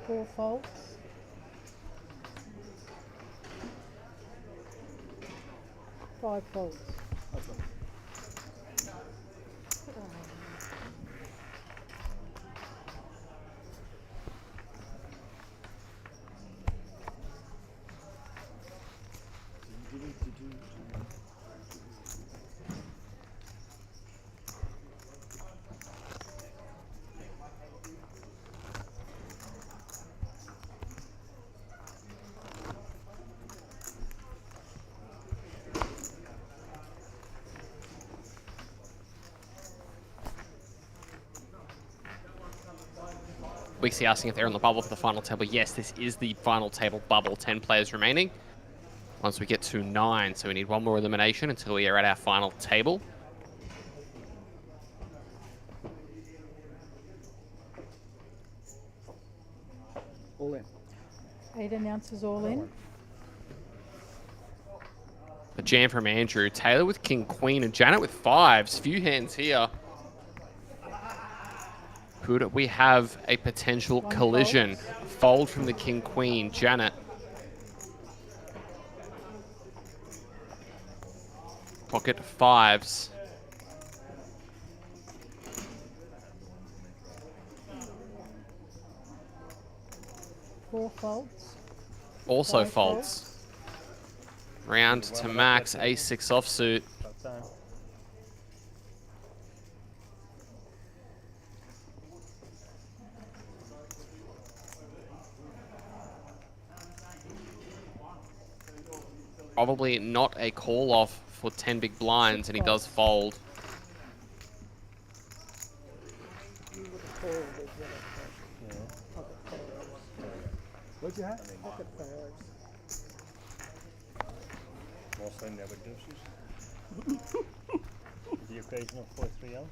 Four folds. 5 folds. Wixie asking if they're on the bubble for the final table. Yes, this is the final table bubble. 10 players remaining. Once we get to 9, so we need 1 more elimination until we are at our final table. All in. 8 announcers all in. A jam from Andrew. Taylor with King, Queen, and Janet with 5s. Few hands here. Could we have a potential collision? Fold from the King, Queen, Janet. Pocket 5s. Four folds. Also 5 folds. Round to Max, ace-6 offsuit. Probably not a call off for 10 big blinds, and he does fold. What'd you have? Pocket fives. Mostly never deuces. The occasional 4-3 out.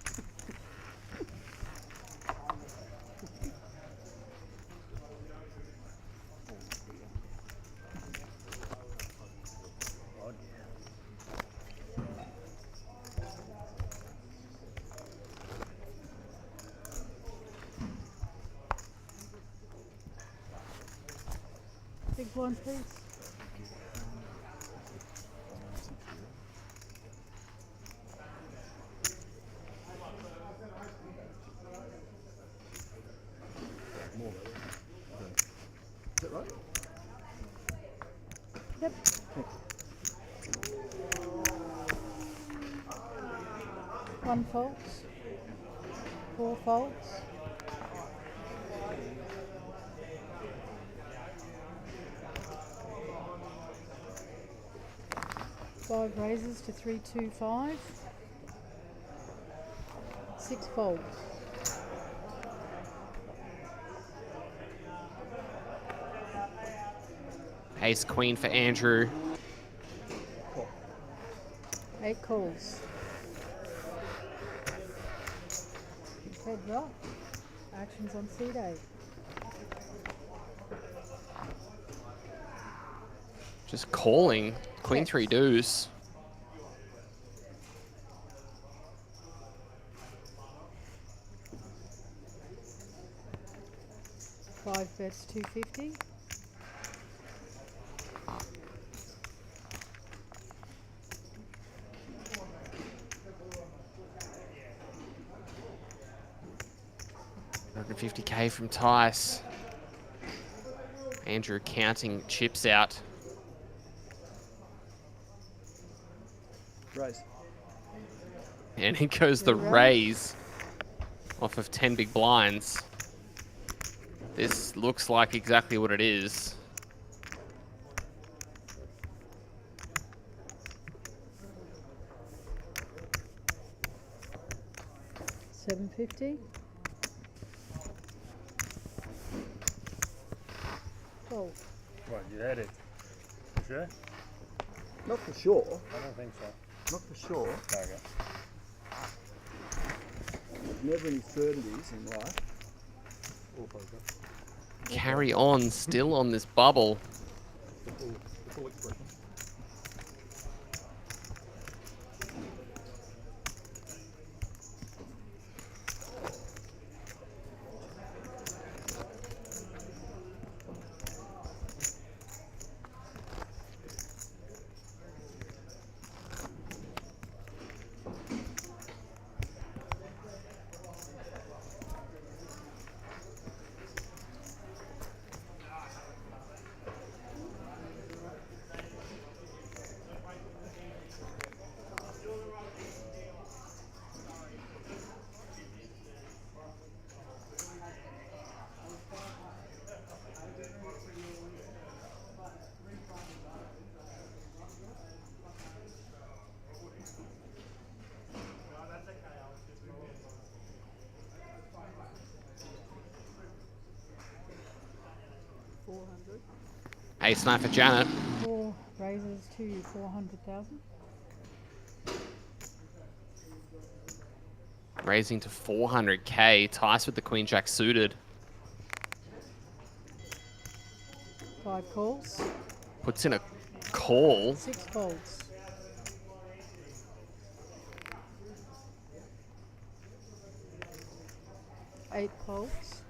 Big blind, please. Is that right? Yep. One folds. 4 folds. Five raises to 325. 6 folds. Ace Queen for Andrew. 8 calls. Head rock. Actions on seat 8. Just calling. Queen 3 deuce. Five bets 250. $150K from Tice. Andrew counting chips out. Raise. And it goes the raise off of 10 big blinds. This looks like exactly what it is. $7.50. Oh, What, you had it? For sure? Not for sure. I don't think so. Not for sure. Okay. There's never any certainties in life. Carry on, still on this bubble. The full expression. Ace nine for Janet. 4 raises to 400,000. Raising to 400k. Tice with the Queen Jack suited. 5 calls. Puts in a call. 6 folds. Eight folds.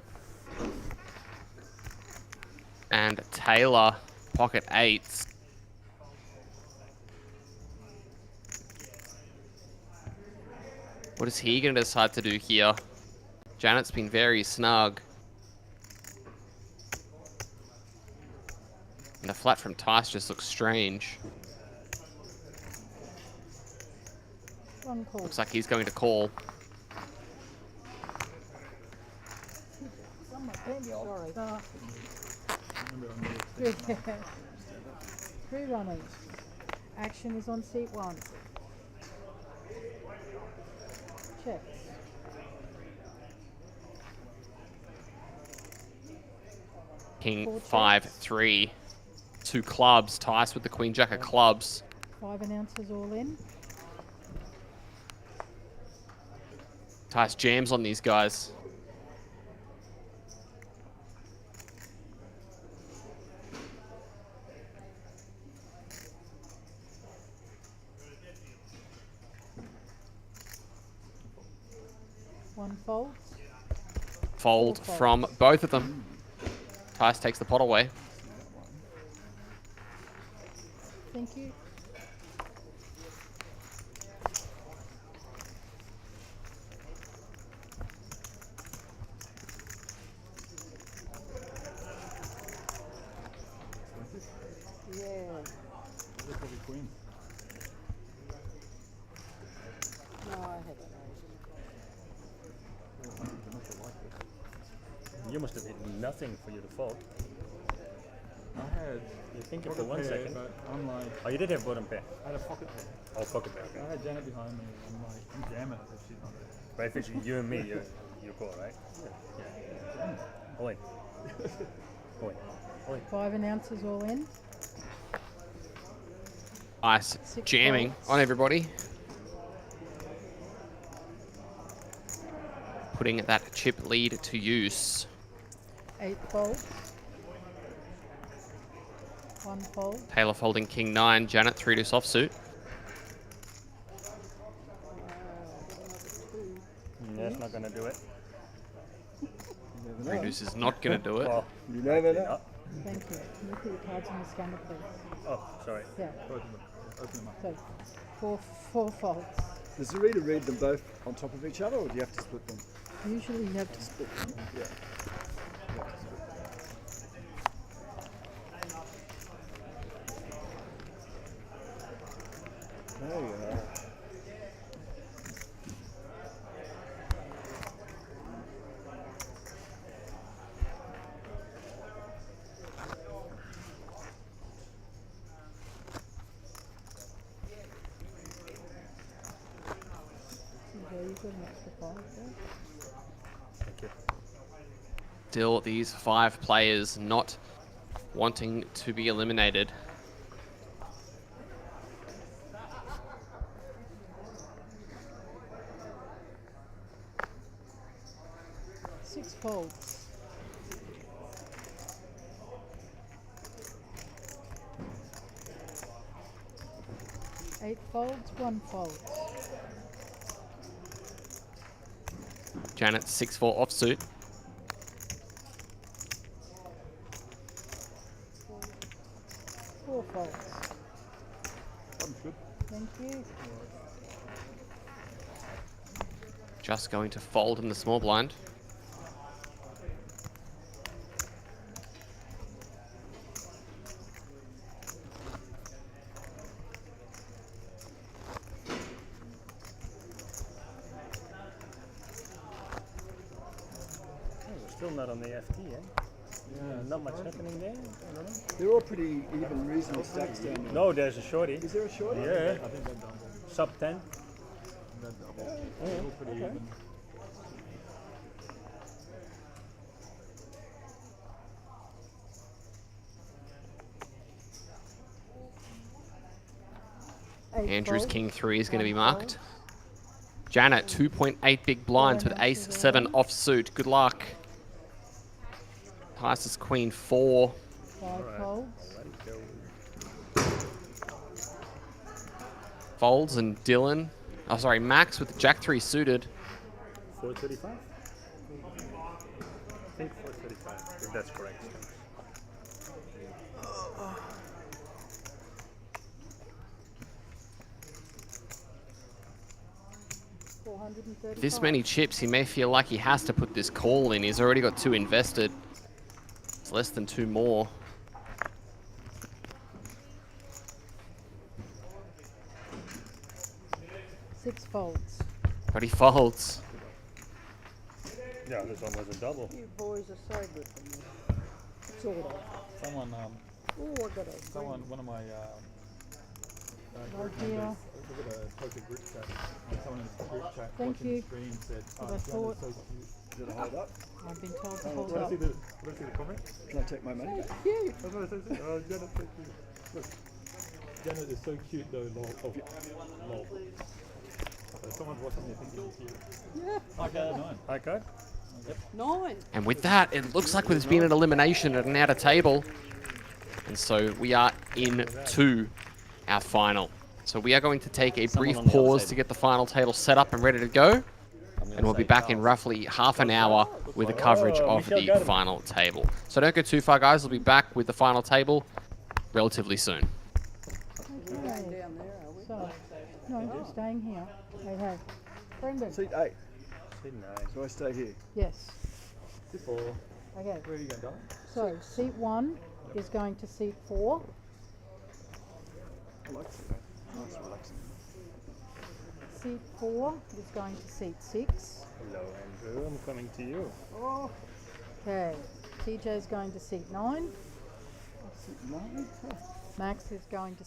And Taylor, pocket eights. What is he going to decide to do here? Janet's been very snug. And the flat from Tice just looks strange. 1 call. Looks like he's going to call. Sorry. 3 runners. Action is on seat 1. Checks. King 4 5-3. 2 clubs. Tice with the Queen Jack of clubs. 5 announcers all in. Tice jams on these guys. One fold. Fold Four folds. from both of them. Tice takes the pot away. Thank you. Yeah. They're probably queen. No, I had it. You must have hit nothing for you to fold. I had. You think it for pocket 1 pair, second. but I'm like, Oh, you did have bottom pair. I had a pocket pair. Oh, pocket pair. Okay. I had Janet behind me. I'm like, I'm jamming it if she's not there. But if it's you and me, you call, right? Jamming. All in. All in. All in. 5 announcers all in. Tice 6 jamming folds. on everybody. Putting that chip lead to use. 8 folds. 1 fold. Taylor folding King 9. Janet 3 deuce offsuit. That's not gonna do it. 3 deuce is not going to do it. Well, You never know. not. Thank you. Can you put your cards in the scanner, please? Oh, sorry. Yeah. Open them up. So, 4 folds. Does the reader read them both on top of each other, or do you have to split them? Usually you have to split them. Yeah. There you are. There you Got an extra 5 there. Thank you. Still, these 5 players not wanting to be eliminated. Six folds. Eight folds, 1 fold. Janet 6-4 offsuit. 4 folds. I'm good. Thank you. Just going to fold in the small blind. We're still not on the FT, eh? Yeah. Not much happening there. I don't know. They're all pretty even, reasonable stacks down there. No, there's a shorty. Is there a shorty? Yeah. I think they're double. Sub 10. They're double. They're all pretty okay. even. Andrew's folds, King 3 is going to be 1 marked. fold. Janet 2.8 big blinds with Ace 7 offsuit. Good luck. Highest is Queen 4. 5 folds. Folds and Dylan. Oh, sorry, Max with Jack 3 suited. 435? I think 435, if that's correct. 435. This many chips, he may feel like he has to put this call in. He's already got 2 invested. It's less than 2 more. Six folds. But he folds. Yeah, this one was a double. You boys are so good for me. Sort of. Someone, Oh, I got a someone, one of my group dear. members, I got a poker group chat, and someone in the group chat Thank watching you. the stream said, But I Jonathan's thought- so cute. Did I hold up? I've been told to Oh, hold Did I up. see the comment? Can I take my money back? Thank you. That's what I said. Oh, Janet's so cute. Look, Janet is so cute though, lol. Oh, lol. So someone's watching you thinking you're cute. Yeah. Okay, 9. High card? 9. And with that, it looks like there's been an elimination at an outer table. And so we are into our final. So we are going to take a brief on the other pause table. to get the final table set up and ready to go. And we'll be back in roughly half an hour with the coverage of the final table. So don't go too far, guys. We'll be back with the final table relatively soon. Okay. So, no, staying here. Okay. Brendan. Seat 8. Seat 9. So I stay here. Yes. Sit 4. Okay. Where are you going, darling? So, seat 1 is going to seat 4. I like seat 8. Nice, relaxing. Seat 4 is going to seat 6. Hello, Andrew. I'm coming to you. Okay. TJ is going to seat 9. Seat 9? Max is going to